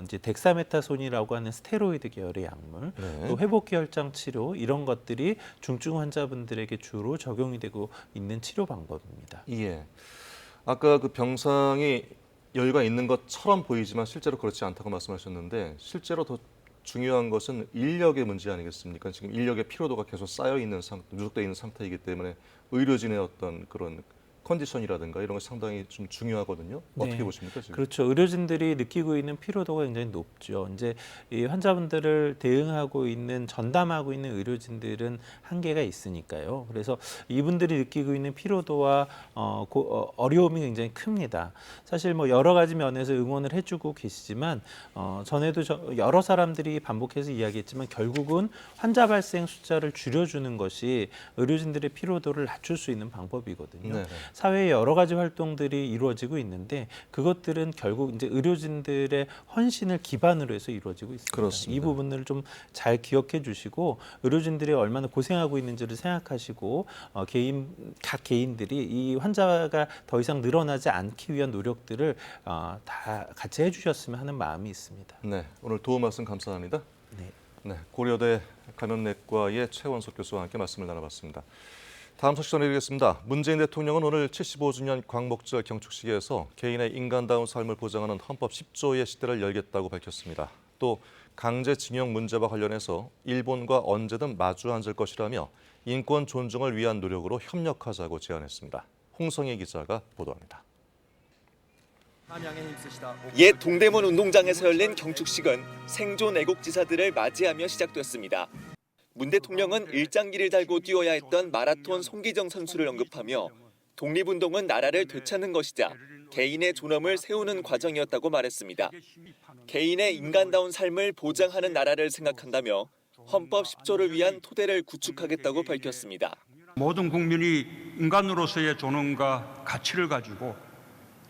이제 덱사메타손이라고 하는 스테로이드 계열의 약물, 네. 또 회복기 혈장 치료 이런 것들이 중증 환자분들에게 주로 적용이 되고 있는 치료 방법입니다. 예. 아까 그 병상이 여유가 있는 것처럼 보이지만 실제로 그렇지 않다고 말씀하셨는데 실제로 더 중요한 것은 인력의 문제 아니겠습니까? 지금 인력의 피로도가 계속 쌓여 있는 누적되어 있는 상태이기 때문에 의료진의 어떤 그런 컨디션이라든가 이런 거 상당히 좀 중요하거든요. 어떻게 네. 보십니까 지금? 그렇죠. 의료진들이 느끼고 있는 피로도가 굉장히 높죠. 이제 이 환자분들을 대응하고 있는 전담하고 있는 의료진들은 한계가 있으니까요. 그래서 이분들이 느끼고 있는 피로도와 어려움이 굉장히 큽니다. 사실 뭐 여러 가지 면에서 응원을 해주고 계시지만 전에도 여러 사람들이 반복해서 이야기했지만 결국은 환자 발생 숫자를 줄여주는 것이 의료진들의 피로도를 낮출 수 있는 방법이거든요. 네. 사회의 여러 가지 활동들이 이루어지고 있는데 그것들은 결국 이제 의료진들의 헌신을 기반으로 해서 이루어지고 있습니다. 그렇습니다. 이 부분을 좀 잘 기억해 주시고 의료진들이 얼마나 고생하고 있는지를 생각하시고 각 개인들이 이 환자가 더 이상 늘어나지 않기 위한 노력들을 다 같이 해주셨으면 하는 마음이 있습니다. 네, 오늘 도움 말씀 감사합니다. 네. 네, 고려대 감염내과의 최원석 교수와 함께 말씀을 나눠봤습니다. 다음 소식 전해드리겠습니다. 문재인 대통령은 오늘 75주년 광복절 경축식에서 개인의 인간다운 삶을 보장하는 헌법 10조의 시대를 열겠다고 밝혔습니다. 또 강제징용 문제와 관련해서 일본과 언제든 마주 앉을 것이라며 인권 존중을 위한 노력으로 협력하자고 제안했습니다. 홍성희 기자가 보도합니다. 옛 동대문 운동장에서 열린 경축식은 생존 애국지사들을 맞이하며 시작됐습니다. 문 대통령은 일장기를 달고 뛰어야 했던 마라톤 송기정 선수를 언급하며 독립운동은 나라를 되찾는 것이자 개인의 존엄을 세우는 과정이었다고 말했습니다. 개인의 인간다운 삶을 보장하는 나라를 생각한다며 헌법 10조를 위한 토대를 구축하겠다고 밝혔습니다. 모든 국민이 인간으로서의 존엄과 가치를 가지고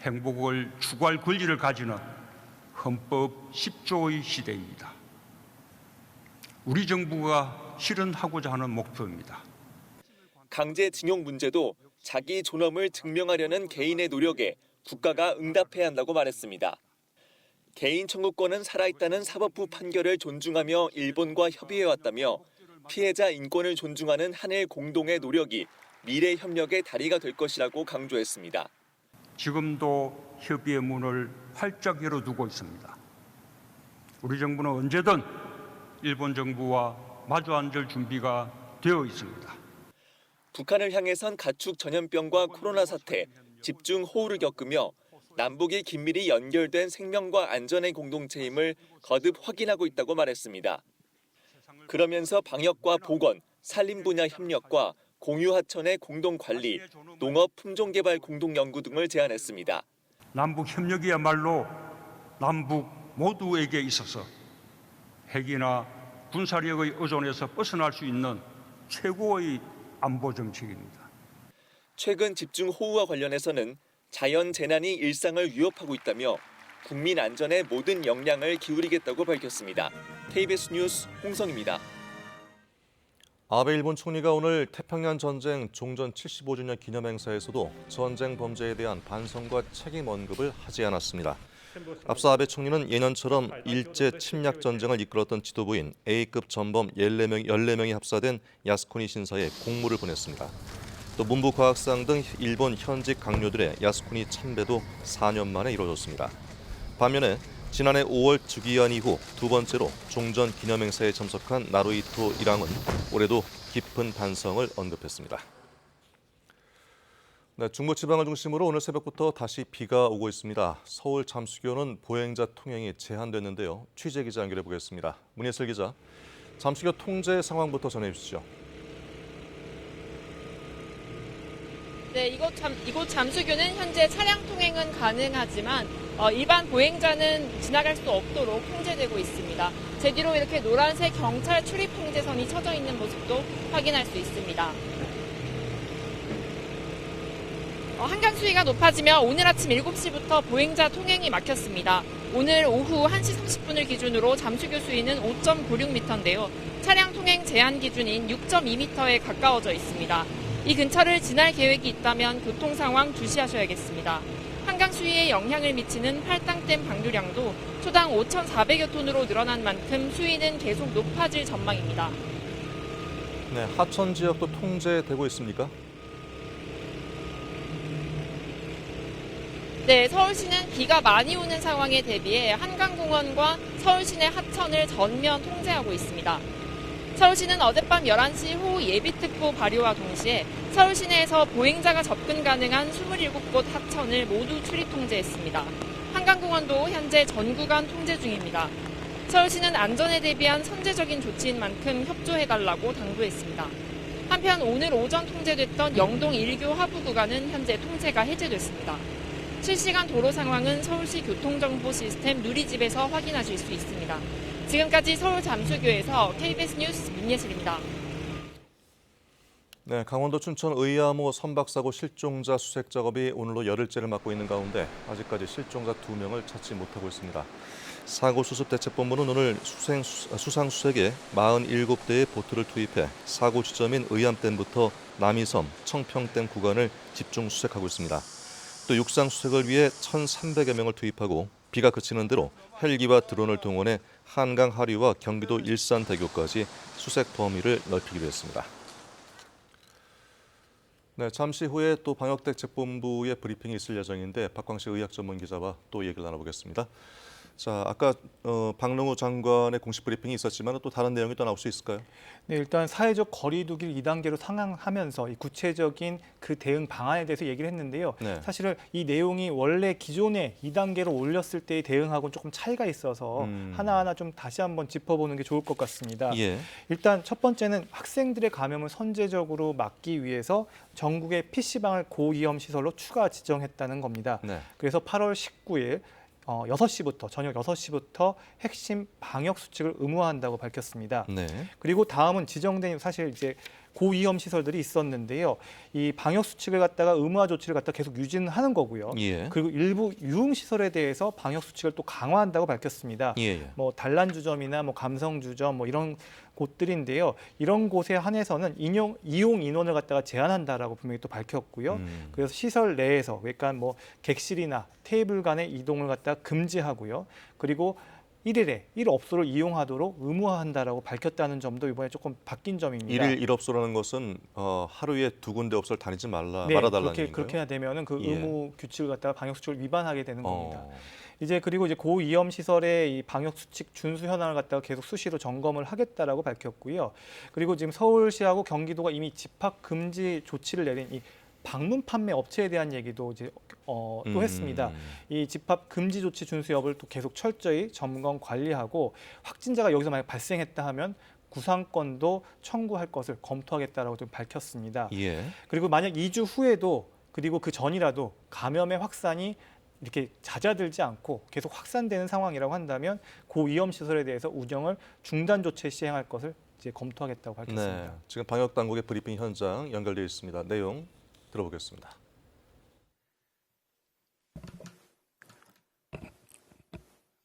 행복을 추구할 권리를 가지는 헌법 10조의 시대입니다. 우리 정부가 실현하고자 하는 목표입니다. 강제징용 문제도 자기 존엄을 증명하려는 개인의 노력에 국가가 응답해야 한다고 말했습니다. 개인 청구권은 살아있다는 사법부 판결을 존중하며 일본과 협의해왔다며 피해자 인권을 존중하는 한일 공동의 노력이 미래 협력의 다리가 될 것이라고 강조했습니다. 지금도 협의의 문을 활짝 열어두고 있습니다. 우리 정부는 언제든 일본 정부와 마주 앉을 준비가 되어 있습니다. 북한을 향해선 가축 전염병과 코로나 사태, 집중 호우를 겪으며 남북이 긴밀히 연결된 생명과 안전의 공동체임을 거듭 확인하고 있다고 말했습니다. 그러면서 방역과 보건, 산림 분야 협력과 공유하천의 공동관리, 농업 품종개발 공동연구 등을 제안했습니다. 남북 협력이야말로 남북 모두에게 있어서 핵이나 군사력의 의존에서 벗어날 수 있는 최고의 안보 정책입니다. 최근 집중호우와 관련해서는 자연 재난이 일상을 위협하고 있다며 국민 안전에 모든 역량을 기울이겠다고 밝혔습니다. KBS 뉴스 홍성입니다. 아베 일본 총리가 오늘 태평양 전쟁 종전 75주년 기념행사에서도 전쟁 범죄에 대한 반성과 책임 언급을 하지 않았습니다. 앞서 아베 총리는 예년처럼 일제 침략 전쟁을 이끌었던 지도부인 A급 전범 14명이 합사된 야스쿠니 신사에 공물을 보냈습니다. 또 문부과학상 등 일본 현직 강요들의 야스쿠니 참배도 4년 만에 이루어졌습니다. 반면에 지난해 5월 주기한 이후 두 번째로 종전 기념행사에 참석한 나루히토 일왕은 올해도 깊은 반성을 언급했습니다. 네, 중부지방을 중심으로 오늘 새벽부터 다시 비가 오고 있습니다. 서울 잠수교는 보행자 통행이 제한됐는데요. 취재 기자 연결해 보겠습니다. 문예슬 기자, 잠수교 통제 상황부터 전해 주시죠. 네, 이곳 잠수교는 현재 차량 통행은 가능하지만 일반 보행자는 지나갈 수 없도록 통제되고 있습니다. 제 뒤로 이렇게 노란색 경찰 출입 통제선이 쳐져 있는 모습도 확인할 수 있습니다. 한강 수위가 높아지며 오늘 아침 7시부터 보행자 통행이 막혔습니다. 오늘 오후 1시 30분을 기준으로 잠수교 수위는 5.96m인데요. 차량 통행 제한 기준인 6.2m에 가까워져 있습니다. 이 근처를 지날 계획이 있다면 교통 상황 주시하셔야겠습니다. 한강 수위에 영향을 미치는 팔당댐 방류량도 초당 5,400여 톤으로 늘어난 만큼 수위는 계속 높아질 전망입니다. 네, 하천 지역도 통제되고 있습니까? 네, 서울시는 비가 많이 오는 상황에 대비해 한강공원과 서울시내 하천을 전면 통제하고 있습니다. 서울시는 어젯밤 11시 호우 예비특보 발효와 동시에 서울 시내에서 보행자가 접근 가능한 27곳 하천을 모두 출입 통제했습니다. 한강공원도 현재 전 구간 통제 중입니다. 서울시는 안전에 대비한 선제적인 조치인 만큼 협조해달라고 당부했습니다. 한편 오늘 오전 통제됐던 영동 1교 하부 구간은 현재 통제가 해제됐습니다. 실시간 도로 상황은 서울시 교통정보 시스템 누리집에서 확인하실 수 있습니다. 지금까지 서울 잠수교에서 KBS 뉴스 문예슬입니다. 네, 강원도 춘천 의암호 선박사고 실종자 수색 작업이 오늘로 열흘째를 맞고 있는 가운데 아직까지 실종자 2명을 찾지 못하고 있습니다. 사고 수습 대책본부는 오늘 수상 수색에 47대의 보트를 투입해 사고 지점인 의암댐부터 남이섬, 청평댐 구간을 집중 수색하고 있습니다. 또 육상 수색을 위해 1,300여 명을 투입하고 비가 그치는 대로 헬기와 드론을 동원해 한강 하류와 경기도 일산대교까지 수색 범위를 넓히기로 했습니다. 네, 잠시 후에 또 방역대책본부의 브리핑이 있을 예정인데 박광식 의학 전문 기자와 또 얘기를 나눠보겠습니다. 자, 아까 박능우 장관의 공식 브리핑이 있었지만 또 다른 내용이 또 나올 수 있을까요? 네, 일단 사회적 거리 두기를 2단계로 상향하면서 이 구체적인 그 대응 방안에 대해서 얘기를 했는데요. 네. 사실은 이 내용이 원래 기존에 2단계로 올렸을 때의 대응하고는 조금 차이가 있어서 하나하나 좀 다시 한번 짚어보는 게 좋을 것 같습니다. 예. 일단 첫 번째는 학생들의 감염을 선제적으로 막기 위해서 전국의 PC방을 고위험 시설로 추가 지정했다는 겁니다. 네. 그래서 8월 19일 저녁 6시부터 핵심 방역 수칙을 의무화한다고 밝혔습니다. 네. 그리고 다음은 지정된 사실 이제 고위험 시설들이 있었는데요. 이 방역 수칙을 갖다가 의무화 조치를 갖다 계속 유지는 하는 거고요. 예. 그리고 일부 유흥 시설에 대해서 방역 수칙을 또 강화한다고 밝혔습니다. 예. 뭐 단란주점이나 뭐 감성주점 뭐 이런 곳들인데요. 이런 곳에 한해서는 이용 인원을 갖다가 제한한다라고 분명히 또 밝혔고요. 그래서 시설 내에서 그러니까 뭐 객실이나 테이블 간의 이동을 갖다가 금지하고요. 그리고 1일에 1업소를 이용하도록 의무화한다라고 밝혔다는 점도 이번에 조금 바뀐 점입니다. 1일 1업소라는 것은 하루에 2군데 업소를 다니지 말아달라는 얘기인가요? 그렇게 되면은 그 예. 의무 규칙을 갖다가 방역 수칙을 위반하게 되는 겁니다. 그리고 이제 고위험 시설의 이 방역 수칙 준수 현황을 갖다가 계속 수시로 점검을 하겠다라고 밝혔고요. 그리고 지금 서울시하고 경기도가 이미 집합 금지 조치를 내린 이 방문 판매 업체에 대한 얘기도 이제 또 했습니다. 이 집합 금지 조치 준수 여부를 또 계속 철저히 점검 관리하고 확진자가 여기서 만약 발생했다 하면 구상권도 청구할 것을 검토하겠다라고 좀 밝혔습니다. 예. 그리고 만약 2주 후에도 그리고 그 전이라도 감염의 확산이 이렇게 잦아들지 않고 계속 확산되는 상황이라고 한다면 고위험 시설에 대해서 운영을 중단 조치 시행할 것을 이제 검토하겠다고 밝혔습니다. 네, 지금 방역 당국의 브리핑 현장 연결되어 있습니다. 내용 들어보겠습니다.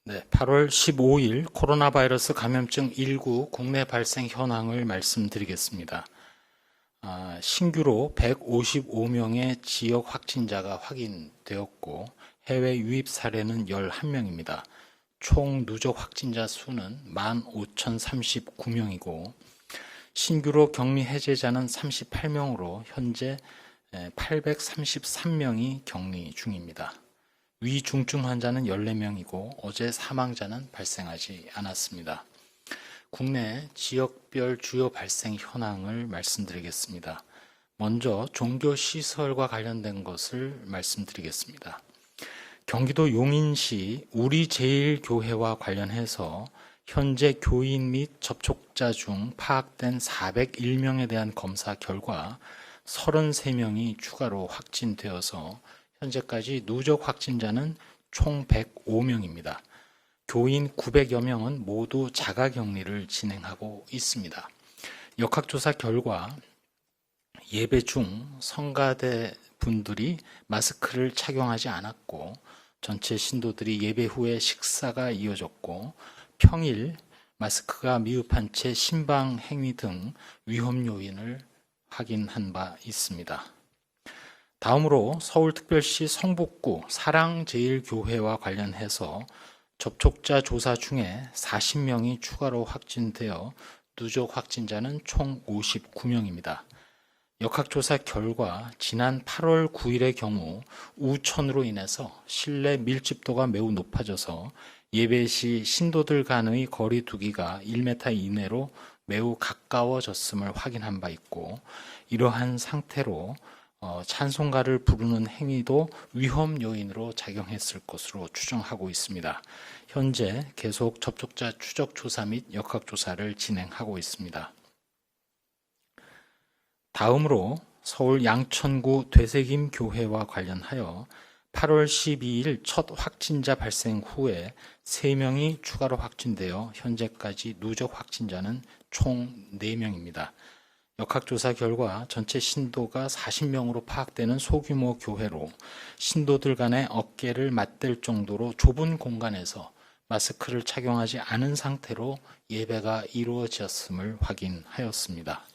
네, 8월 15일 코로나 바이러스 감염증 19 국내 발생 현황을 말씀드리겠습니다. 신규로 155명의 지역 확진자가 확인되었고 해외 유입 사례는 11명입니다. 총 누적 확진자 수는 15,039명이고 신규로 격리 해제자는 38명으로 현재 833명이 격리 중입니다. 위중증 환자는 14명이고 어제 사망자는 발생하지 않았습니다. 국내 지역별 주요 발생 현황을 말씀드리겠습니다. 먼저 종교시설과 관련된 것을 말씀드리겠습니다. 경기도 용인시 우리제일교회와 관련해서 현재 교인 및 접촉자 중 파악된 401명에 대한 검사 결과 33명이 추가로 확진되어서 현재까지 누적 확진자는 총 105명입니다. 교인 900여 명은 모두 자가격리를 진행하고 있습니다. 역학조사 결과 예배 중 성가대 분들이 마스크를 착용하지 않았고 전체 신도들이 예배 후에 식사가 이어졌고 평일 마스크가 미흡한 채 신방 행위 등 위험 요인을 확인한 바 있습니다. 다음으로 서울특별시 성북구 사랑제일교회와 관련해서 접촉자 조사 중에 40명이 추가로 확진되어 누적 확진자는 총 59명입니다. 역학조사 결과 지난 8월 9일의 경우 우천으로 인해서 실내 밀집도가 매우 높아져서 예배 시 신도들 간의 거리 두기가 1m 이내로 매우 가까워졌음을 확인한 바 있고 이러한 상태로 찬송가를 부르는 행위도 위험 요인으로 작용했을 것으로 추정하고 있습니다. 현재 계속 접촉자 추적 조사 및 역학조사를 진행하고 있습니다. 다음으로 서울 양천구 되새김 교회와 관련하여 8월 12일 첫 확진자 발생 후에 3명이 추가로 확진되어 현재까지 누적 확진자는 총 4명입니다. 역학조사 결과 전체 신도가 40명으로 파악되는 소규모 교회로 신도들 간의 어깨를 맞댈 정도로 좁은 공간에서 마스크를 착용하지 않은 상태로 예배가 이루어졌음을 확인하였습니다.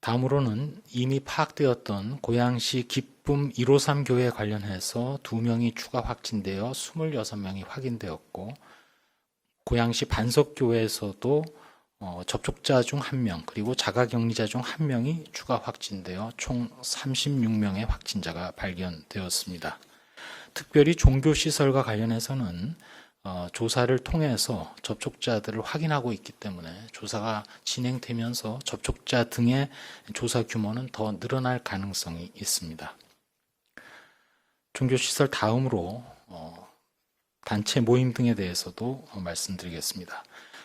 다음으로는 이미 파악되었던 고양시 기쁨 153 교회 관련해서 2명이 추가 확진되어 26명이 확인되었고 고양시 반석교회에서도 접촉자 중 1명 그리고 자가격리자 중 1명이 추가 확진되어 총 36명의 확진자가 발견되었습니다. 특별히 종교시설과 관련해서는 조사를 통해서 접촉자들을 확인하고 있기 때문에 조사가 진행되면서 접촉자 등의 조사 규모는 더 늘어날 가능성이 있습니다. 종교시설 다음으로 단체 모임 등에 대해서도 말씀드리겠습니다.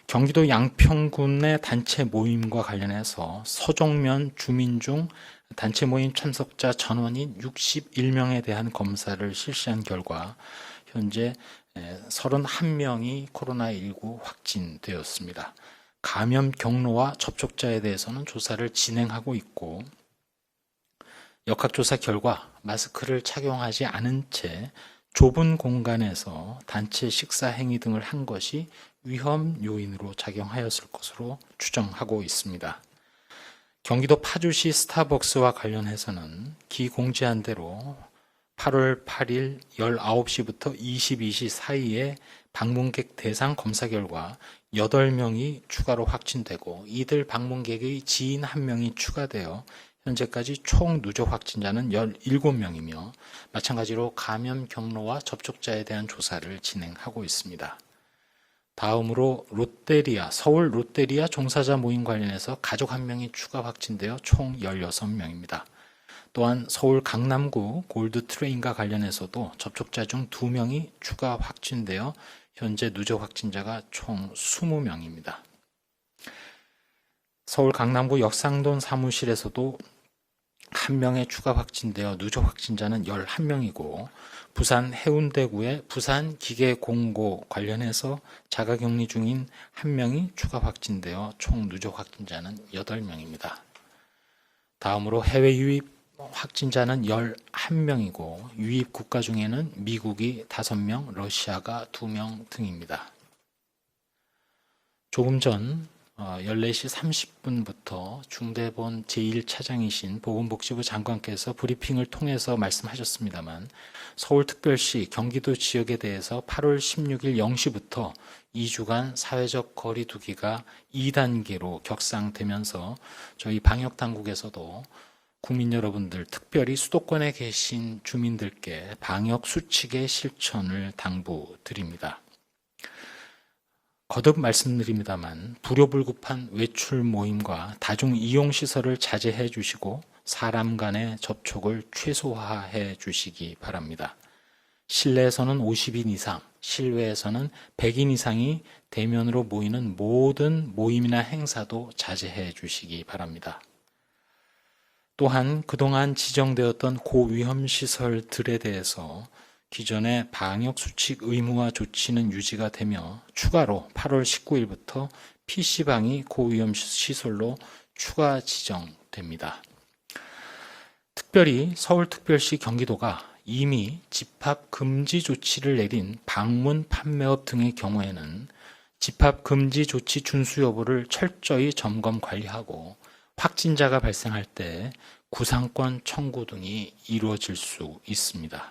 경기도 양평군의 단체 모임과 관련해서 서종면 주민 중 단체 모임 참석자 전원인 61명에 대한 검사를 실시한 결과 현재 31명이 코로나19 확진되었습니다. 감염 경로와 접촉자에 대해서는 조사를 진행하고 있고 역학조사 결과 마스크를 착용하지 않은 채 좁은 공간에서 단체 식사 행위 등을 한 것이 위험 요인으로 작용하였을 것으로 추정하고 있습니다. 경기도 파주시 스타벅스와 관련해서는 기공지한 대로 8월 8일 19시부터 22시 사이에 방문객 대상 검사 결과 8명이 추가로 확진되고 이들 방문객의 지인 1명이 추가되어 현재까지 총 누적 확진자는 17명이며 마찬가지로 감염 경로와 접촉자에 대한 조사를 진행하고 있습니다. 다음으로 서울 롯데리아 종사자 모임 관련해서 가족 1명이 추가 확진되어 총 16명입니다. 또한 서울 강남구 골드트레인과 관련해서도 접촉자 중 2명이 추가 확진되어 현재 누적 확진자가 총 20명입니다. 서울 강남구 역상동 사무실에서도 1명의 추가 확진되어 누적 확진자는 11명이고 부산 해운대구의 부산기계공고 관련해서 자가격리 중인 1명이 추가 확진되어 총 누적 확진자는 8명입니다. 다음으로 해외 유입 확진자는 11명이고 유입 국가 중에는 미국이 5명, 러시아가 2명 등입니다. 조금 전 14시 30분부터 중대본 제1차장이신 보건복지부 장관께서 브리핑을 통해서 말씀하셨습니다만 서울특별시, 경기도 지역에 대해서 8월 16일 0시부터 2주간 사회적 거리 두기가 2단계로 격상되면서 저희 방역당국에서도 국민 여러분들, 특별히 수도권에 계신 주민들께 방역 수칙의 실천을 당부드립니다. 거듭 말씀드립니다만 불효불급한 외출 모임과 다중 이용시설을 자제해 주시고 사람 간의 접촉을 최소화해 주시기 바랍니다. 실내에서는 50인 이상, 실외에서는 100인 이상이 대면으로 모이는 모든 모임이나 행사도 자제해 주시기 바랍니다. 또한 그동안 지정되었던 고위험시설들에 대해서 기존의 방역수칙 의무화 조치는 유지가 되며 추가로 8월 19일부터 PC방이 고위험시설로 추가 지정됩니다. 특별히 서울특별시 경기도가 이미 집합금지 조치를 내린 방문 판매업 등의 경우에는 집합금지 조치 준수 여부를 철저히 점검 관리하고 확진자가 발생할 때 구상권 청구 등이 이루어질 수 있습니다.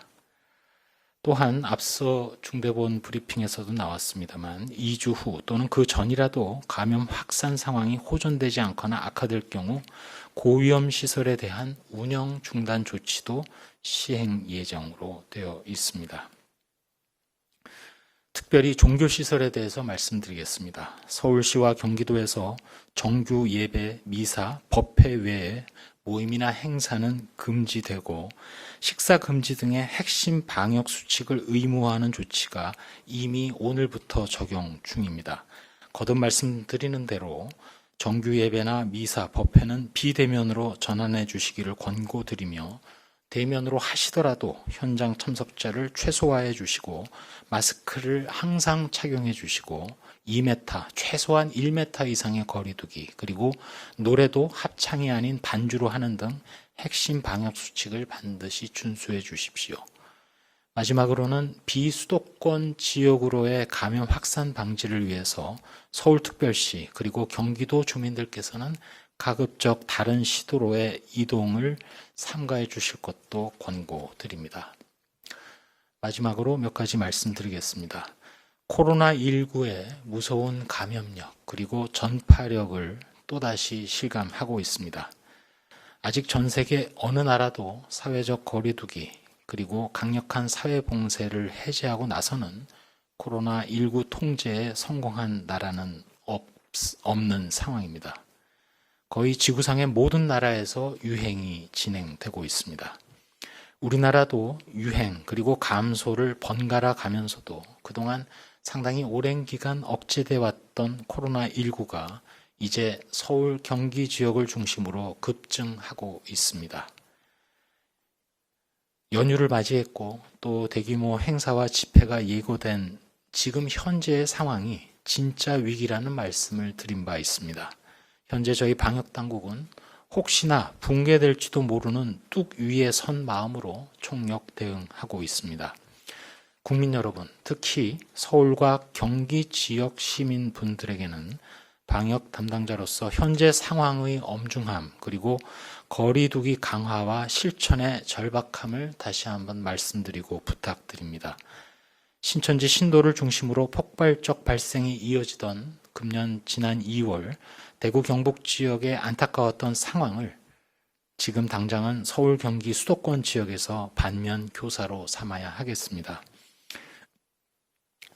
또한 앞서 중대본 브리핑에서도 나왔습니다만 2주 후 또는 그 전이라도 감염 확산 상황이 호전되지 않거나 악화될 경우 고위험 시설에 대한 운영 중단 조치도 시행 예정으로 되어 있습니다. 특별히 종교시설에 대해서 말씀드리겠습니다. 서울시와 경기도에서 정규 예배, 미사, 법회 외에 모임이나 행사는 금지되고 식사 금지 등의 핵심 방역 수칙을 의무화하는 조치가 이미 오늘부터 적용 중입니다. 거듭 말씀드리는 대로 정규 예배나 미사, 법회는 비대면으로 전환해 주시기를 권고드리며 대면으로 하시더라도 현장 참석자를 최소화해 주시고 마스크를 항상 착용해 주시고 2m, 최소한 1m 이상의 거리 두기, 그리고 노래도 합창이 아닌 반주로 하는 등 핵심 방역 수칙을 반드시 준수해 주십시오. 마지막으로는 비수도권 지역으로의 감염 확산 방지를 위해서 서울특별시 그리고 경기도 주민들께서는 가급적 다른 시도로의 이동을 삼가해 주실 것도 권고드립니다. 마지막으로 몇 가지 말씀드리겠습니다. 코로나19의 무서운 감염력 그리고 전파력을 또다시 실감하고 있습니다. 아직 전 세계 어느 나라도 사회적 거리 두기 그리고 강력한 사회 봉쇄를 해제하고 나서는 코로나19 통제에 성공한 나라는 없는 상황입니다. 거의 지구상의 모든 나라에서 유행이 진행되고 있습니다. 우리나라도 유행 그리고 감소를 번갈아 가면서도 그동안 상당히 오랜 기간 억제돼 왔던 코로나19가 이제 서울, 경기 지역을 중심으로 급증하고 있습니다. 연휴를 맞이했고 또 대규모 행사와 집회가 예고된 지금 현재의 상황이 진짜 위기라는 말씀을 드린 바 있습니다. 현재 저희 방역당국은 혹시나 붕괴될지도 모르는 뚝 위에 선 마음으로 총력 대응하고 있습니다. 국민 여러분, 특히 서울과 경기 지역 시민분들에게는 방역 담당자로서 현재 상황의 엄중함 그리고 거리 두기 강화와 실천의 절박함을 다시 한번 말씀드리고 부탁드립니다. 신천지 신도를 중심으로 폭발적 발생이 이어지던 금년 지난 2월 대구 경북 지역의 안타까웠던 상황을 지금 당장은 서울 경기 수도권 지역에서 반면 교사로 삼아야 하겠습니다.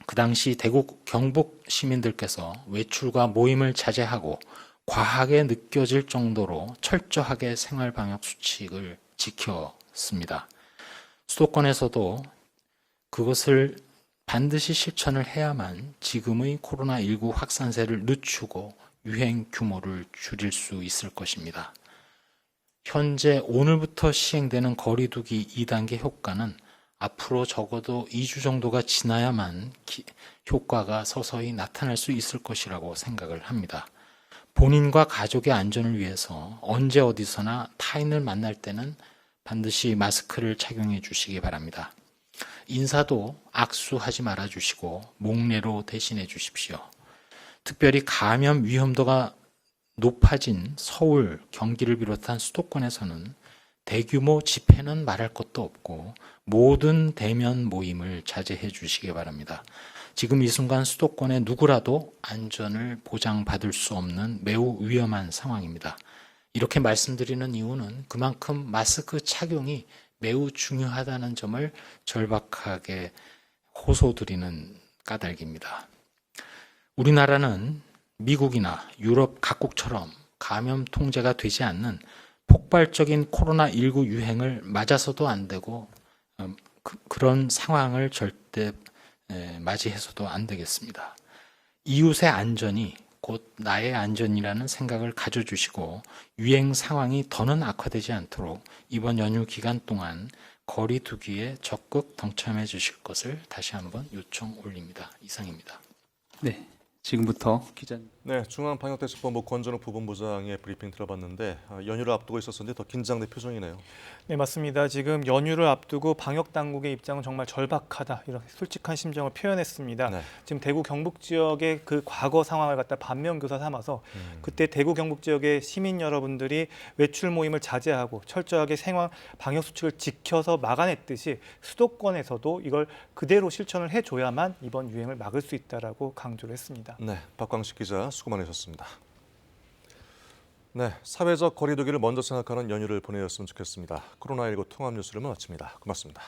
그 당시 대구 경북 시민들께서 외출과 모임을 자제하고 과하게 느껴질 정도로 철저하게 생활 방역 수칙을 지켰습니다. 수도권에서도 그것을 반드시 실천을 해야만 지금의 코로나19 확산세를 늦추고 유행 규모를 줄일 수 있을 것입니다. 현재 오늘부터 시행되는 거리두기 2단계 효과는 앞으로 적어도 2주 정도가 지나야만 효과가 서서히 나타날 수 있을 것이라고 생각을 합니다. 본인과 가족의 안전을 위해서 언제 어디서나 타인을 만날 때는 반드시 마스크를 착용해 주시기 바랍니다. 인사도 악수하지 말아 주시고 목례로 대신해 주십시오. 특별히 감염 위험도가 높아진 서울, 경기를 비롯한 수도권에서는 대규모 집회는 말할 것도 없고 모든 대면 모임을 자제해 주시기 바랍니다. 지금 이 순간 수도권의 누구라도 안전을 보장받을 수 없는 매우 위험한 상황입니다. 이렇게 말씀드리는 이유는 그만큼 마스크 착용이 매우 중요하다는 점을 절박하게 호소드리는 까닭입니다. 우리나라는 미국이나 유럽 각국처럼 감염 통제가 되지 않는 폭발적인 코로나19 유행을 맞아서도 안 되고 그런 상황을 절대 맞이해서도 안 되겠습니다. 이웃의 안전이 곧 나의 안전이라는 생각을 가져주시고 유행 상황이 더는 악화되지 않도록 이번 연휴 기간 동안 거리 두기에 적극 동참해 주실 것을 다시 한번 요청 올립니다. 이상입니다. 네, 지금부터 기자님. 네, 중앙방역대책본부 권전욱 부본부장의 브리핑 들어봤는데 연휴를 앞두고 있었는데 더 긴장된 표정이네요. 네, 맞습니다. 지금 연휴를 앞두고 방역 당국의 입장은 정말 절박하다 이렇게 솔직한 심정을 표현했습니다. 네. 지금 대구 경북 지역의 그 과거 상황을 갖다 반면교사 삼아서 그때 대구 경북 지역의 시민 여러분들이 외출 모임을 자제하고 철저하게 생활 방역 수칙을 지켜서 막아냈듯이 수도권에서도 이걸 그대로 실천을 해줘야만 이번 유행을 막을 수 있다라고 강조를 했습니다. 네, 박광식 기자 수고 많으셨습니다. 네, 사회적 거리두기를 먼저 생각하는 연휴를 보내셨으면 좋겠습니다. 코로나19 통합 뉴스를 마칩니다. 고맙습니다.